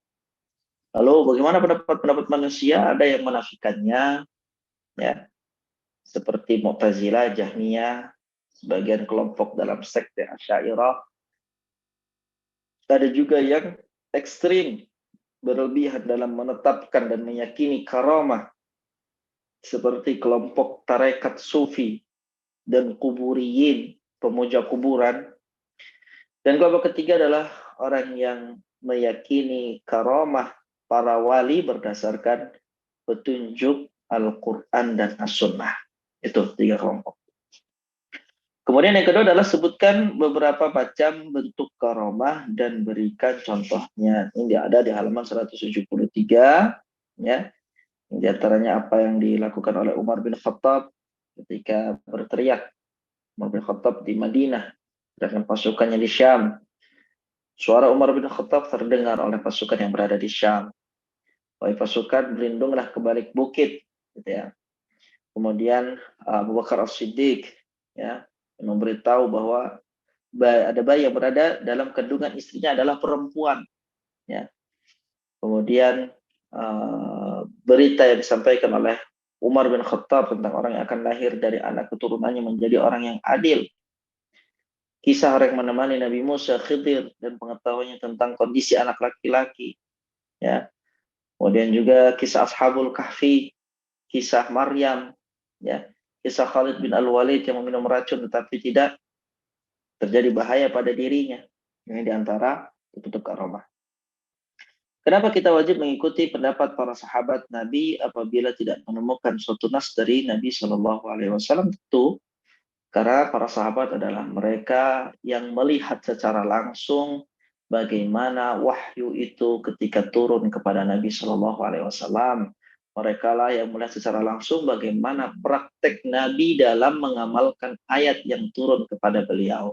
Lalu bagaimana pendapat manusia? Ada yang menafikannya, ya, seperti Mu'tazilah, Jahmiyah, sebagian kelompok dalam sekte Asy'ariyah. Ada juga yang ekstrim, berlebihan dalam menetapkan dan meyakini karamah, seperti kelompok tarekat sufi dan kuburiyin, pemuja kuburan. Dan kelompok ketiga adalah orang yang meyakini karamah para wali berdasarkan petunjuk Al-Quran dan As-Sunnah. Itu 3 kelompok. Kemudian yang kedua adalah sebutkan beberapa macam bentuk karamah dan berikan contohnya. Ini ada di halaman 173, ya. Di antaranya apa yang dilakukan oleh Umar bin Khattab ketika berteriak. Umar bin Khattab di Madinah dengan pasukannya di Syam. Suara Umar bin Khattab terdengar oleh pasukan yang berada di Syam. Wahai pasukan, berlindunglah ke balik bukit, gitu ya. Kemudian Abu Bakar As-Siddiq, ya, memberitahu bahwa ada bayi yang berada dalam kandungan istrinya adalah perempuan, ya. Kemudian berita yang disampaikan oleh Umar bin Khattab tentang orang yang akan lahir dari anak keturunannya menjadi orang yang adil. Kisah orang yang menemani Nabi Musa, Khidir, dan pengetahuannya tentang kondisi anak laki-laki, ya. Kemudian juga kisah Ashabul Kahfi, kisah Maryam, ya, kisah Khalid bin Al-Walid yang meminum racun tetapi tidak terjadi bahaya pada dirinya. Ini diantara bentuk karomah. Kenapa kita wajib mengikuti pendapat para sahabat Nabi apabila tidak menemukan suatu nas dari Nabi Shallallahu Alaihi Wasallam? Tentu karena para sahabat adalah mereka yang melihat secara langsung bagaimana wahyu itu ketika turun kepada Nabi Shallallahu Alaihi Wasallam. Mereka lah yang melihat secara langsung bagaimana praktek Nabi dalam mengamalkan ayat yang turun kepada beliau.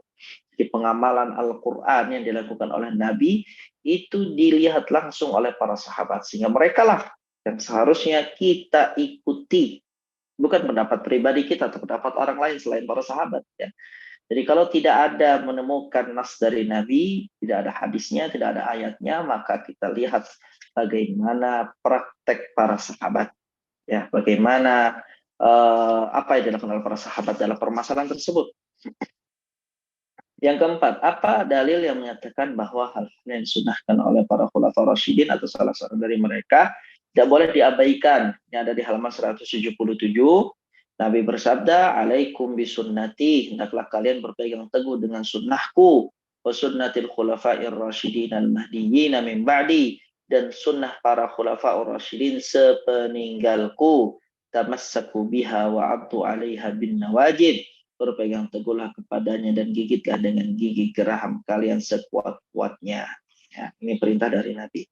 Di pengamalan Al-Quran yang dilakukan oleh Nabi itu dilihat langsung oleh para sahabat, sehingga mereka lah yang seharusnya kita ikuti, bukan pendapat pribadi kita atau pendapat orang lain selain para sahabat, ya. Jadi kalau tidak ada menemukan nas dari Nabi, tidak ada hadisnya, tidak ada ayatnya, maka kita lihat bagaimana praktek para sahabat, ya, bagaimana apa yang dilakukan oleh para sahabat dalam permasalahan tersebut. Yang keempat, apa dalil yang menyatakan bahwa hal yang disunahkan oleh para khulafaur rasyidin atau salah seorang dari mereka tidak boleh diabaikan? Yang ada di halaman 177. Nabi bersabda, "Alaikum bisunnati, hendaklah kalian berpegang teguh dengan sunnahku, wa sunnatil khulafa'ir rasyidin al-mahdiyyin min ba'di, dan sunnah para khulafaur rasyidin sepeninggalku. Tamassaku biha wa 'addu 'alaiha bin nawajid." Berpegang teguhlah kepadanya dan gigitlah dengan gigi geraham kalian sekuat-kuatnya. Ya, ini perintah dari Nabi.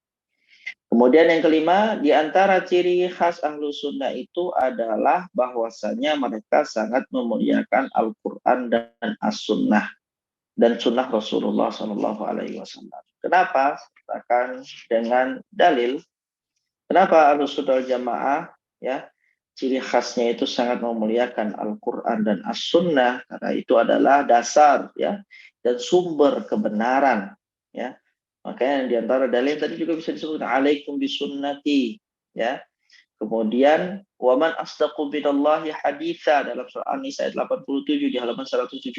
Kemudian yang kelima, di antara ciri khas ahlu sunnah itu adalah bahwasanya mereka sangat memuliakan Al-Quran dan As-Sunnah dan Sunnah Rasulullah SAW. Kenapa? Katakan dengan dalil. Kenapa ahlu sunnah jamaah ya ciri khasnya itu sangat memuliakan Al-Quran dan As-Sunnah, karena itu adalah dasar ya dan sumber kebenaran ya. Makanya di antara dalil tadi juga bisa disebut alaikum bisunnati ya. Kemudian waman asdaqu minallahi haditha dalam surah An-Nisa ayat 87 di halaman 178.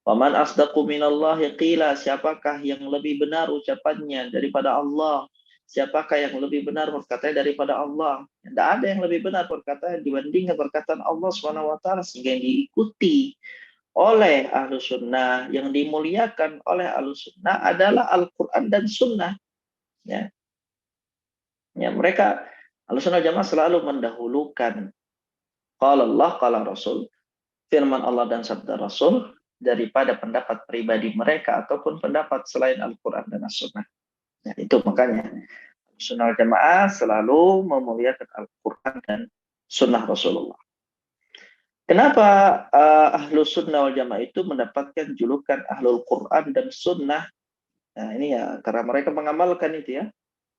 Waman asdaqu minallahi qila, siapakah yang lebih benar ucapannya daripada Allah? Siapakah yang lebih benar berkatanya daripada Allah? Tidak ada yang lebih benar berkata dibandingkan perkataan Allah SWT, sehingga yang diikuti oleh ahlu sunnah, yang dimuliakan oleh ahlu sunnah adalah Al-Quran dan Sunnah. Ya. Ya, mereka ahlu sunnah jamaah selalu mendahulukan qala Allah, qala Rasul, firman Allah dan sabda Rasul, daripada pendapat pribadi mereka ataupun pendapat selain Al-Quran dan As-Sunnah. Nah, itu makanya Sunnah Jamaah selalu memuliakan Al-Quran dan Sunnah Rasulullah. Kenapa Ahlu Sunnah wal Jamaah itu mendapatkan julukan Ahlul Quran dan Sunnah? Nah, ini ya karena mereka mengamalkan itu ya,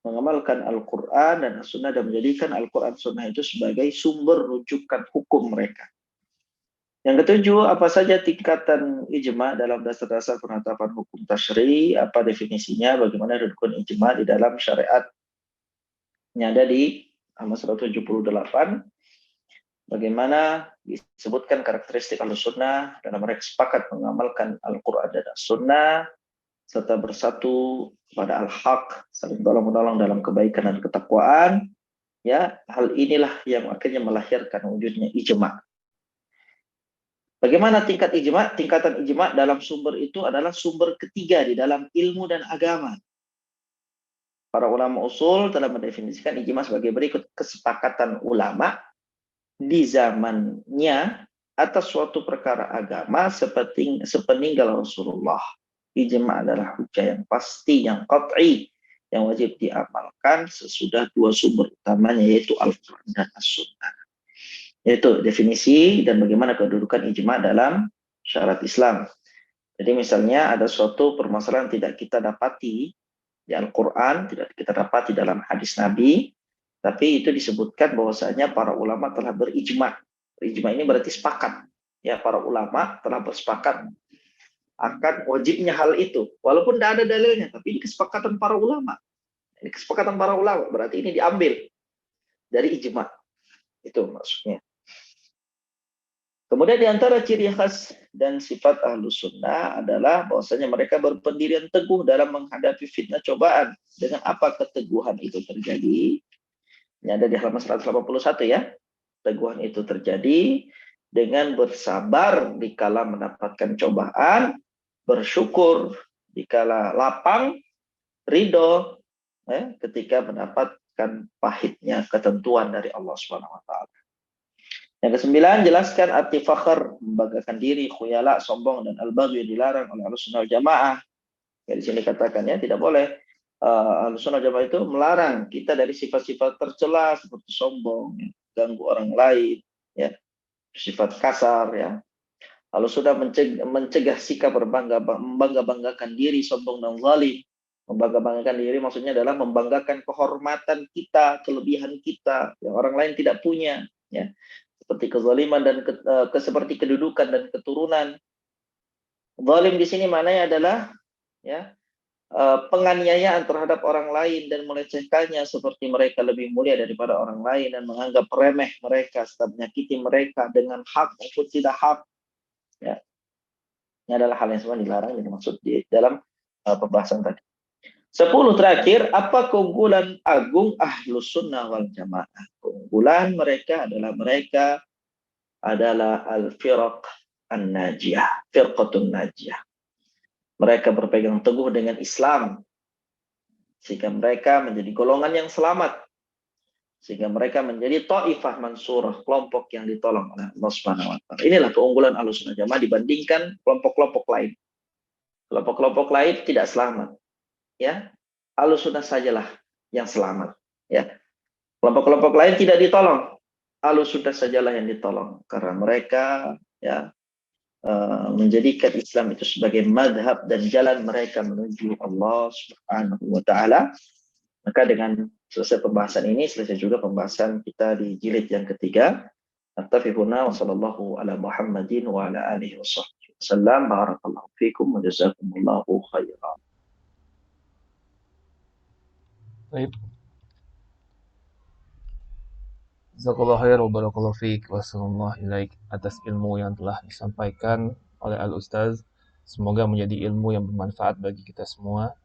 mengamalkan Al-Quran dan As-Sunnah dan menjadikan Al-Quran Sunnah itu sebagai sumber rujukan hukum mereka. Yang ketujuh, apa saja tingkatan ijma dalam dasar-dasar penetapan hukum tasyri, apa definisinya, bagaimana rukun ijma di dalam syariat. Ini ada di halaman 178, bagaimana disebutkan karakteristik Ahlussunnah dalam mereka sepakat mengamalkan Al-Quran dan As-Sunnah, serta bersatu pada al-haq, saling tolong-menolong dalam kebaikan dan ketakwaan. Ya, hal inilah yang akhirnya melahirkan wujudnya ijma. Bagaimana tingkat ijma? Tingkatan ijma dalam sumber itu adalah sumber ketiga di dalam ilmu dan agama. Para ulama usul telah mendefinisikan ijma sebagai berikut: kesepakatan ulama di zamannya atas suatu perkara agama sepeninggal Rasulullah. Ijma adalah hujjah yang pasti, yang qat'i, yang wajib diamalkan sesudah dua sumber utamanya, yaitu Al-Quran dan As-Sunnah. Yaitu definisi dan bagaimana kedudukan ijma dalam syariat Islam. Jadi misalnya ada suatu permasalahan tidak kita dapati di Al-Quran, tidak kita dapati dalam hadis Nabi, tapi itu disebutkan bahwasanya para ulama telah berijma. Ijma ini berarti sepakat. Ya, para ulama telah bersepakat akan wajibnya hal itu. Walaupun tidak ada dalilnya, tapi ini kesepakatan para ulama. Ini kesepakatan para ulama, berarti ini diambil dari ijma. Itu maksudnya. Kemudian di antara ciri khas dan sifat Ahlus Sunnah adalah bahwasanya mereka berpendirian teguh dalam menghadapi fitnah cobaan. Dengan apa keteguhan itu terjadi? Ini ada di halaman 181 ya. Teguhan itu terjadi dengan bersabar dikala mendapatkan cobaan, bersyukur dikala lapang, ridho ketika mendapatkan pahitnya ketentuan dari Allah Subhanahu wa taala. Yang kesembilan, jelaskan arti fakhr, membanggakan diri, khuyala, sombong, dan al-baghi dilarang oleh Ahlussunnah wal Jamaah. Ya, di sini katakan ya, tidak boleh Ahlussunnah wal Jamaah itu melarang kita dari sifat-sifat tercela seperti sombong, ya, ganggu orang lain, ya, sifat kasar, ya. Lalu sudah mencegah sikap membangga-banggakan diri, sombong dan zalim. Membangga-banggakan diri maksudnya adalah membanggakan kehormatan kita, kelebihan kita yang orang lain tidak punya, ya. Seperti kezaliman dan seperti kedudukan dan keturunan. Zalim di sini maknanya adalah ya penganiayaan terhadap orang lain dan melecehkannya seperti mereka lebih mulia daripada orang lain dan menganggap remeh mereka serta menyakiti mereka dengan hak maupun tidak hak. Ya. Ini adalah hal yang semua dilarang yang dimaksud di dalam pembahasan tadi. 10 terakhir, apa keunggulan agung Ahlus Sunnah wal Jamaah? Keunggulan mereka adalah al-firaq an-najiyah, firqatun najiyah. Mereka berpegang teguh dengan Islam, sehingga mereka menjadi golongan yang selamat, sehingga mereka menjadi ta'ifah mansurah, kelompok yang ditolong oleh Allah Subhanahu wa taala. Inilah keunggulan Ahlus Sunnah Jamaah dibandingkan kelompok-kelompok lain. Kelompok-kelompok lain tidak selamat, ya. Ahlus Sunnah sajalah yang selamat, ya. Kelompok-kelompok lain tidak ditolong. Ahlus Sunnah sajalah yang ditolong karena mereka, ya, menjadikan Islam itu sebagai madhab dan jalan mereka menuju Allah Subhanahu wa taala. Maka dengan selesai pembahasan ini, selesai juga pembahasan kita di jilid yang ketiga. Attafihuna wa sallallahu ala Muhammadin wa ala alihi wa sahbihi wasallam. Barakallahu fikum wa jazakumullahu khairan. Baik. Jazakallahu khair wa barakallahu fiik wa sallallahu ilaik atas ilmu yang telah disampaikan oleh Al-Ustaz. Semoga menjadi ilmu yang bermanfaat bagi kita semua,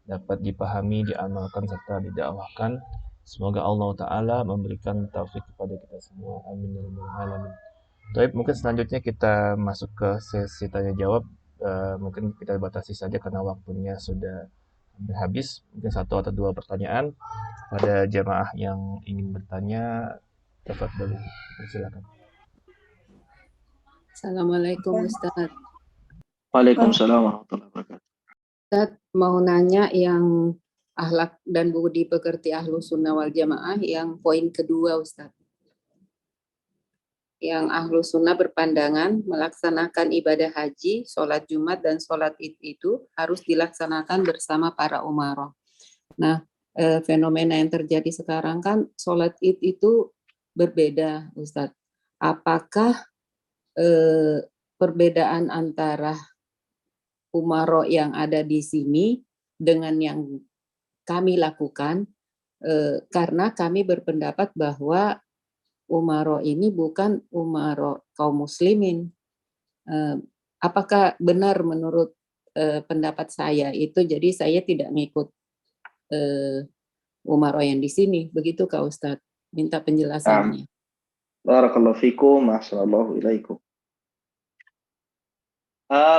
dapat dipahami, diamalkan, serta didakwahkan. Semoga Allah Ta'ala memberikan taufik kepada kita semua. Amin ya rabbal alamin. Baik, mungkin selanjutnya kita masuk ke sesi tanya jawab. Mungkin kita batasi saja karena waktunya sudah hampir habis. Mungkin 1 atau 2 pertanyaan pada jemaah yang ingin bertanya. Tafadhol, silakan. Assalamualaikum Ustaz. Waalaikumsalam warahmatullahi wabarakatuh. Ustaz mau nanya yang akhlak dan budi pekerti Ahlus Sunnah wal Jamaah yang poin kedua Ustaz. Yang Ahlus Sunnah berpandangan melaksanakan ibadah haji, sholat Jumat dan sholat Id itu harus dilaksanakan bersama para umaroh. Nah, fenomena yang terjadi sekarang kan sholat Id itu berbeda Ustaz. Apakah perbedaan antara umaro yang ada di sini dengan yang kami lakukan, karena kami berpendapat bahwa umaro ini bukan umaro kaum muslimin. Apakah benar menurut pendapat saya itu? Jadi saya tidak ngikut umaro yang di sini, begitu Kak Ustadz? Minta penjelasannya. Barakallahu fikum, assalamualaikum ilaikum.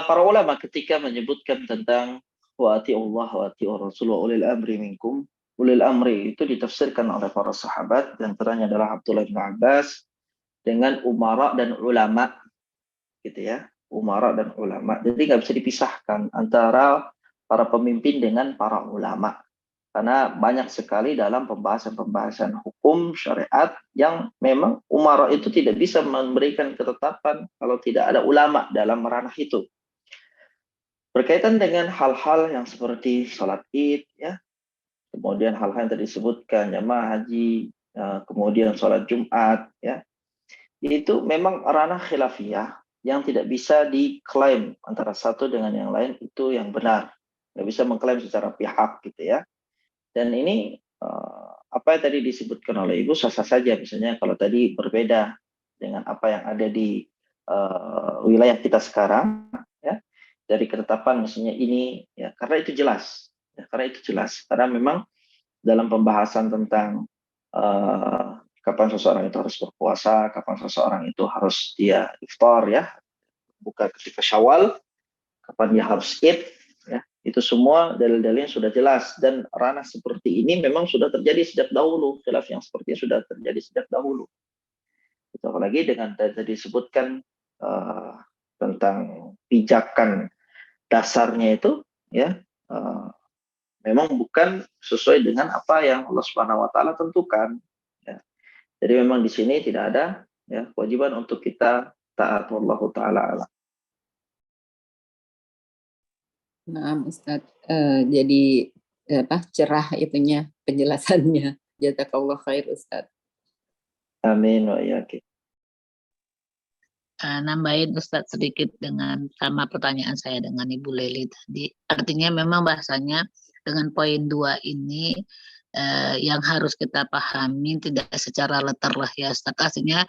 Para ulama ketika menyebutkan tentang wa ati'ullah wa ati'ur rasul wa ulil amri minkum, ulil amri itu ditafsirkan oleh para sahabat, dan antaranya adalah Abdullah bin Abbas dengan umara dan ulama, gitu ya, umara dan ulama. Jadi nggak bisa dipisahkan antara para pemimpin dengan para ulama, karena banyak sekali dalam pembahasan-pembahasan hukum syariat yang memang umara itu tidak bisa memberikan ketetapan kalau tidak ada ulama dalam ranah itu. Berkaitan dengan hal-hal yang seperti sholat Id, ya, kemudian hal-hal yang tadi disebutkan jamaah haji, kemudian sholat Jumat, ya, itu memang ranah khilafiyah yang tidak bisa diklaim antara satu dengan yang lain itu yang benar, nggak bisa mengklaim secara pihak, gitu ya. Dan ini apa yang tadi disebutkan oleh Ibu sah-sah saja, misalnya kalau tadi berbeda dengan apa yang ada di wilayah kita sekarang, ya, dari ketetapan misalnya ini, ya, karena itu jelas, ya, karena memang dalam pembahasan tentang kapan seseorang itu harus berpuasa, kapan seseorang itu harus dia iftar, ya, buka ketika Syawal, kapan dia harus Id, ya, itu semua dalil-dalilnya sudah jelas, dan ranah seperti ini memang sudah terjadi sejak dahulu, khilaf yang seperti ini sudah terjadi sejak dahulu. Itu apalagi dengan tadi disebutkan tentang pijakan dasarnya itu, ya, memang bukan sesuai dengan apa yang Allah Subhanahu wa taala tentukan, ya. Jadi memang di sini tidak ada, ya, kewajiban untuk kita taat, wallahu taala alam. Nah, Ustaz, jadi cerah itunya penjelasannya. Jazakallah khair Ustaz. Amin wa iyyakum. Nambahin Ustadz sedikit dengan sama pertanyaan saya dengan Ibu Leli tadi. Artinya memang bahasanya dengan poin 2 ini yang harus kita pahami tidak secara letterlah ya Ustaz. Artinya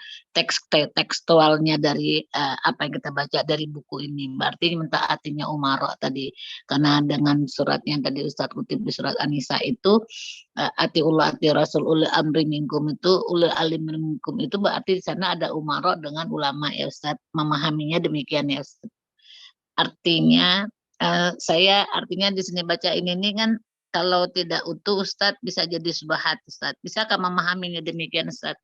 tekstualnya dari apa yang kita baca dari buku ini. Berarti mentaatinya umara tadi. Karena dengan surat yang tadi Ustaz kutip di surat An-Nisa itu atiullah ati rasul ulil amri minkum itu ulil alim minkum itu berarti di sana ada umara dengan ulama ya Ustaz. Memahaminya demikian ya Ustaz. Artinya saya artinya di sini baca ini kan kalau tidak utuh Ustadz bisa jadi subhat Ustadz. Bisakah memahaminya demikian Ustadz?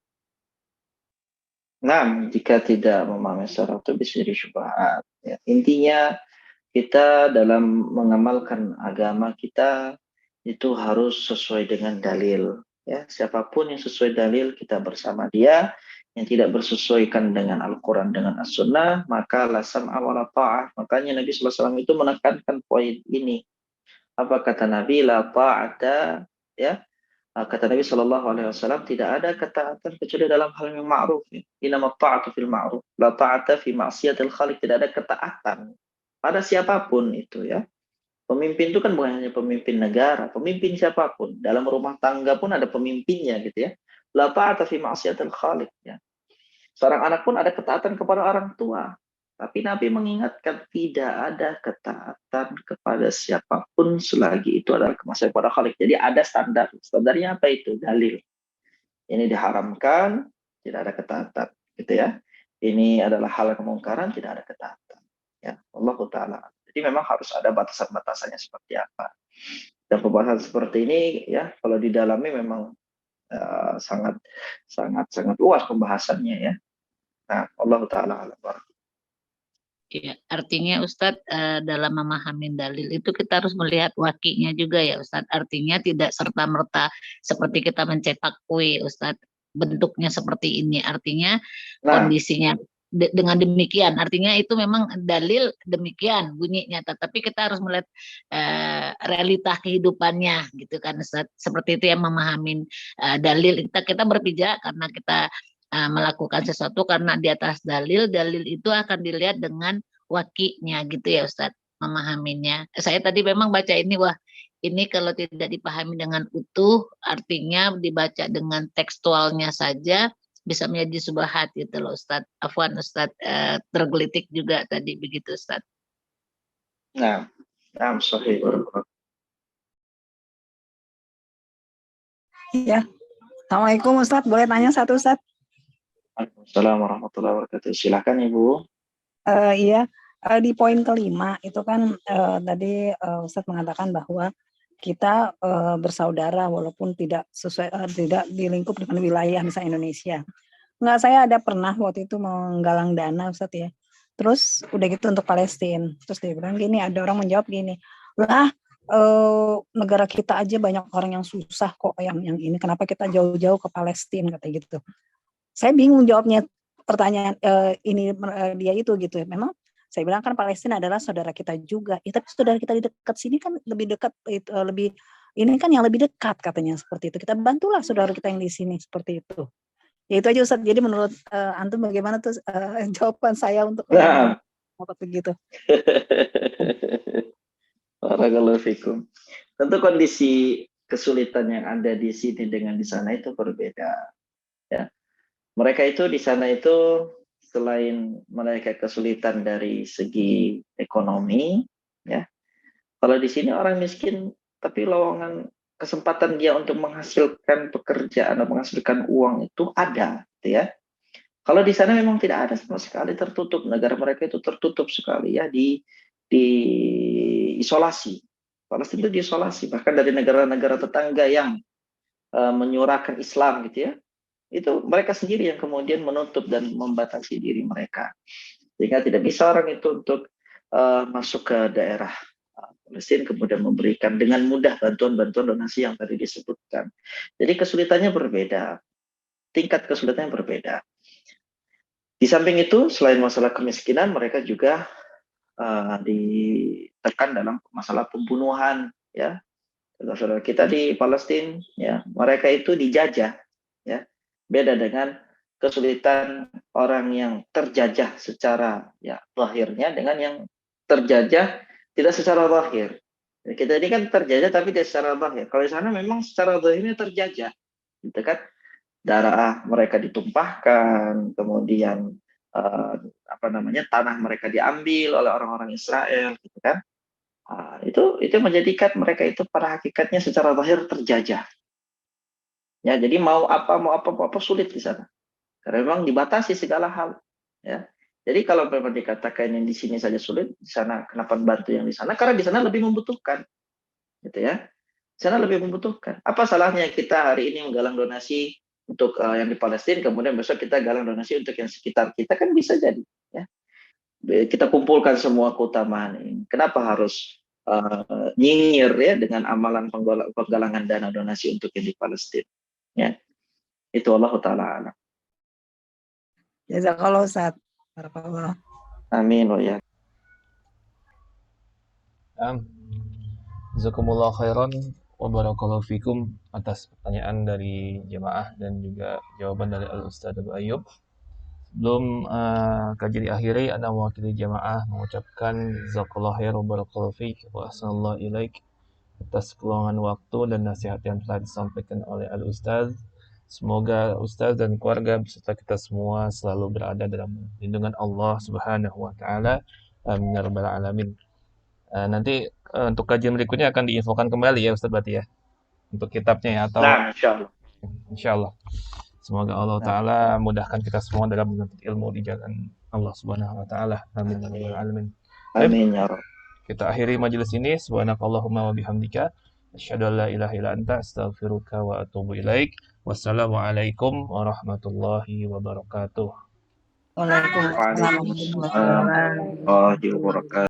Nah, jika tidak memahami secara utuh bisa jadi syubhat. Ya, intinya kita dalam mengamalkan agama kita itu harus sesuai dengan dalil. Ya, siapapun yang sesuai dalil kita bersama dia. Yang tidak bersesuaikan dengan Al-Quran dengan As-Sunnah maka la sam'a wa la ta'ah. Makanya Nabi SAW itu menekankan poin ini. Apa kata Nabi? La ta'ata, ya. Kata Nabi SAW tidak ada ketaatan kecuali dalam hal yang ma'ruf. Innamat ta'atu fil ma'ruf. La ta'ata fi ma'siyatil khaliq. Tidak ada ketaatan pada siapapun itu ya. Pemimpin itu kan bukan hanya pemimpin negara, pemimpin siapapun. Dalam rumah tangga pun ada pemimpinnya gitu ya. La ta'ata fi ma'siyatil khaliq ya. Seorang anak pun ada ketaatan kepada orang tua. Tapi Nabi mengingatkan tidak ada ketaatan kepada siapapun selagi itu adalah kemaslahatan kepada Khalik. Jadi ada standar. Standarnya apa itu? Dalil. Ini diharamkan, tidak ada ketaatan, gitu ya. Ini adalah hal kemungkaran, tidak ada ketaatan. Ya, Allah Taala. Jadi memang harus ada batasan-batasannya seperti apa. Dan pembahasan seperti ini ya, kalau didalami memang sangat luas pembahasannya ya. Nah, Allah Taala alam. Ya, artinya Ustadz dalam memahami dalil itu kita harus melihat wakinya juga ya Ustadz. Artinya tidak serta-merta seperti kita mencetak kue Ustadz. Bentuknya seperti ini. Artinya kondisinya dengan demikian. Artinya itu memang dalil demikian bunyinya. Tetapi kita harus melihat realita kehidupannya gitu kan Ustadz. Seperti itu yang memahami dalil. Kita berpijak karena kita melakukan sesuatu karena di atas dalil itu akan dilihat dengan wakinya gitu ya Ustadz memahaminya. Saya tadi memang baca ini wah ini kalau tidak dipahami dengan utuh artinya dibaca dengan tekstualnya saja bisa menjadi subhat gitu loh Ustadz. Afwan Ustadz tergelitik juga tadi begitu Ustadz. Nah, sahih. Ya. Assalamualaikum Ustadz, boleh tanya satu Ustadz? Assalamualaikum warahmatullahi wabarakatuh. Silakan Ibu. Iya, di poin kelima itu kan tadi Ustadz mengatakan bahwa kita bersaudara walaupun tidak sesuai tidak di lingkup dengan wilayah misalnya Indonesia. Enggak, saya ada pernah waktu itu menggalang dana Ustadz ya. Terus udah gitu untuk Palestina. Terus dia bilang gini, ada orang menjawab gini, lah negara kita aja banyak orang yang susah kok yang ini, kenapa kita jauh-jauh ke Palestina kata gitu. Saya bingung jawabnya pertanyaan ini dia itu gitu ya. Memang saya bilang kan Palestina adalah saudara kita juga. Ya, tapi saudara kita di dekat sini kan lebih dekat lebih ini kan yang lebih dekat katanya seperti itu. Kita bantulah saudara kita yang di sini seperti itu. Ya itu aja Ustadz. Jadi menurut antum bagaimana tuh jawaban saya untuk apa begitu? Barakallahu fikum. Tentu kondisi kesulitan yang ada di sini dengan di sana itu berbeda. Ya. Mereka itu di sana itu selain mereka kesulitan dari segi ekonomi, ya. Kalau di sini orang miskin, tapi lowongan kesempatan dia untuk menghasilkan pekerjaan atau menghasilkan uang itu ada, gitu ya. Kalau di sana memang tidak ada sama sekali, tertutup. Negara mereka itu tertutup sekali ya, di isolasi. Palestina itu diisolasi, bahkan dari negara-negara tetangga yang menyuarakan Islam gitu ya. Itu mereka sendiri yang kemudian menutup dan membatasi diri mereka. Sehingga tidak bisa orang itu untuk masuk ke daerah Palestina kemudian memberikan dengan mudah bantuan-bantuan donasi yang tadi disebutkan. Jadi kesulitannya berbeda. Tingkat kesulitannya berbeda. Di samping itu, selain masalah kemiskinan, mereka juga ditekan dalam masalah pembunuhan. Ya, saudara kita di Palestina, ya, mereka itu dijajah. Ya, beda dengan kesulitan orang yang terjajah secara ya zahirnya dengan yang terjajah tidak secara zahir. Kita ini kan terjajah tapi tidak secara zahir. Kalau di sana memang secara zahirnya terjajah, gitu kan? Darah mereka ditumpahkan, kemudian tanah mereka diambil oleh orang-orang Israel, gitu kan? Itu menjadikan mereka itu pada hakikatnya secara zahir terjajah. Ya, jadi mau apa sulit di sana. Karena memang dibatasi segala hal. Ya, jadi kalau memang dikatakan yang di sini saja sulit, di sana kenapa bantu yang di sana? Karena di sana lebih membutuhkan, gitu ya. Di sana lebih membutuhkan. Apa salahnya kita hari ini menggalang donasi untuk yang di Palestina, kemudian besok kita galang donasi untuk yang sekitar kita, kan bisa jadi. Ya, kita kumpulkan semua keutamaan ini. Kenapa harus nyinyir ya dengan amalan penggalangan dana donasi untuk yang di Palestina? Ya, itu Allah Taala alam. Jazakallah Ustaz. Barakallah. Amin wa ya. Jazakumullah khairan wa barakallahu fikum atas pertanyaan dari jemaah dan juga jawaban dari Al-Ustaz Abu Ayyub. Sebelum kajian diakhiri, ana mewakili jemaah mengucapkan jazakallahu khairan wa barakallahu fik wa ahsanallahu ilaik atas peluangan waktu dan nasihat yang telah disampaikan oleh Al-Ustaz. Semoga Ustaz dan keluarga beserta kita semua selalu berada dalam lindungan Allah Subhanahu wa taala. Amin ya rabbal alamin. Nanti untuk kajian berikutnya akan diinfokan kembali ya Ustaz berarti ya. Untuk kitabnya ya atau Nah, insyaallah. Insyaallah. Semoga Allah taala mudahkan kita semua dalam menuntut ilmu di jalan Allah Subhanahu wa taala. Amin ya rabbal alamin. Amin ya rabb. Kita akhiri majelis ini. Subhanakallahumma wa bihamdika asyhadu an la ilaha illa anta astaghfiruka wa atubu ilaik. Wassalamualaikum warahmatullahi wabarakatuh. Waalaikumsalam warahmatullahi wabarakatuh. Waalaikumsalam warahmatullahi wabarakatuh.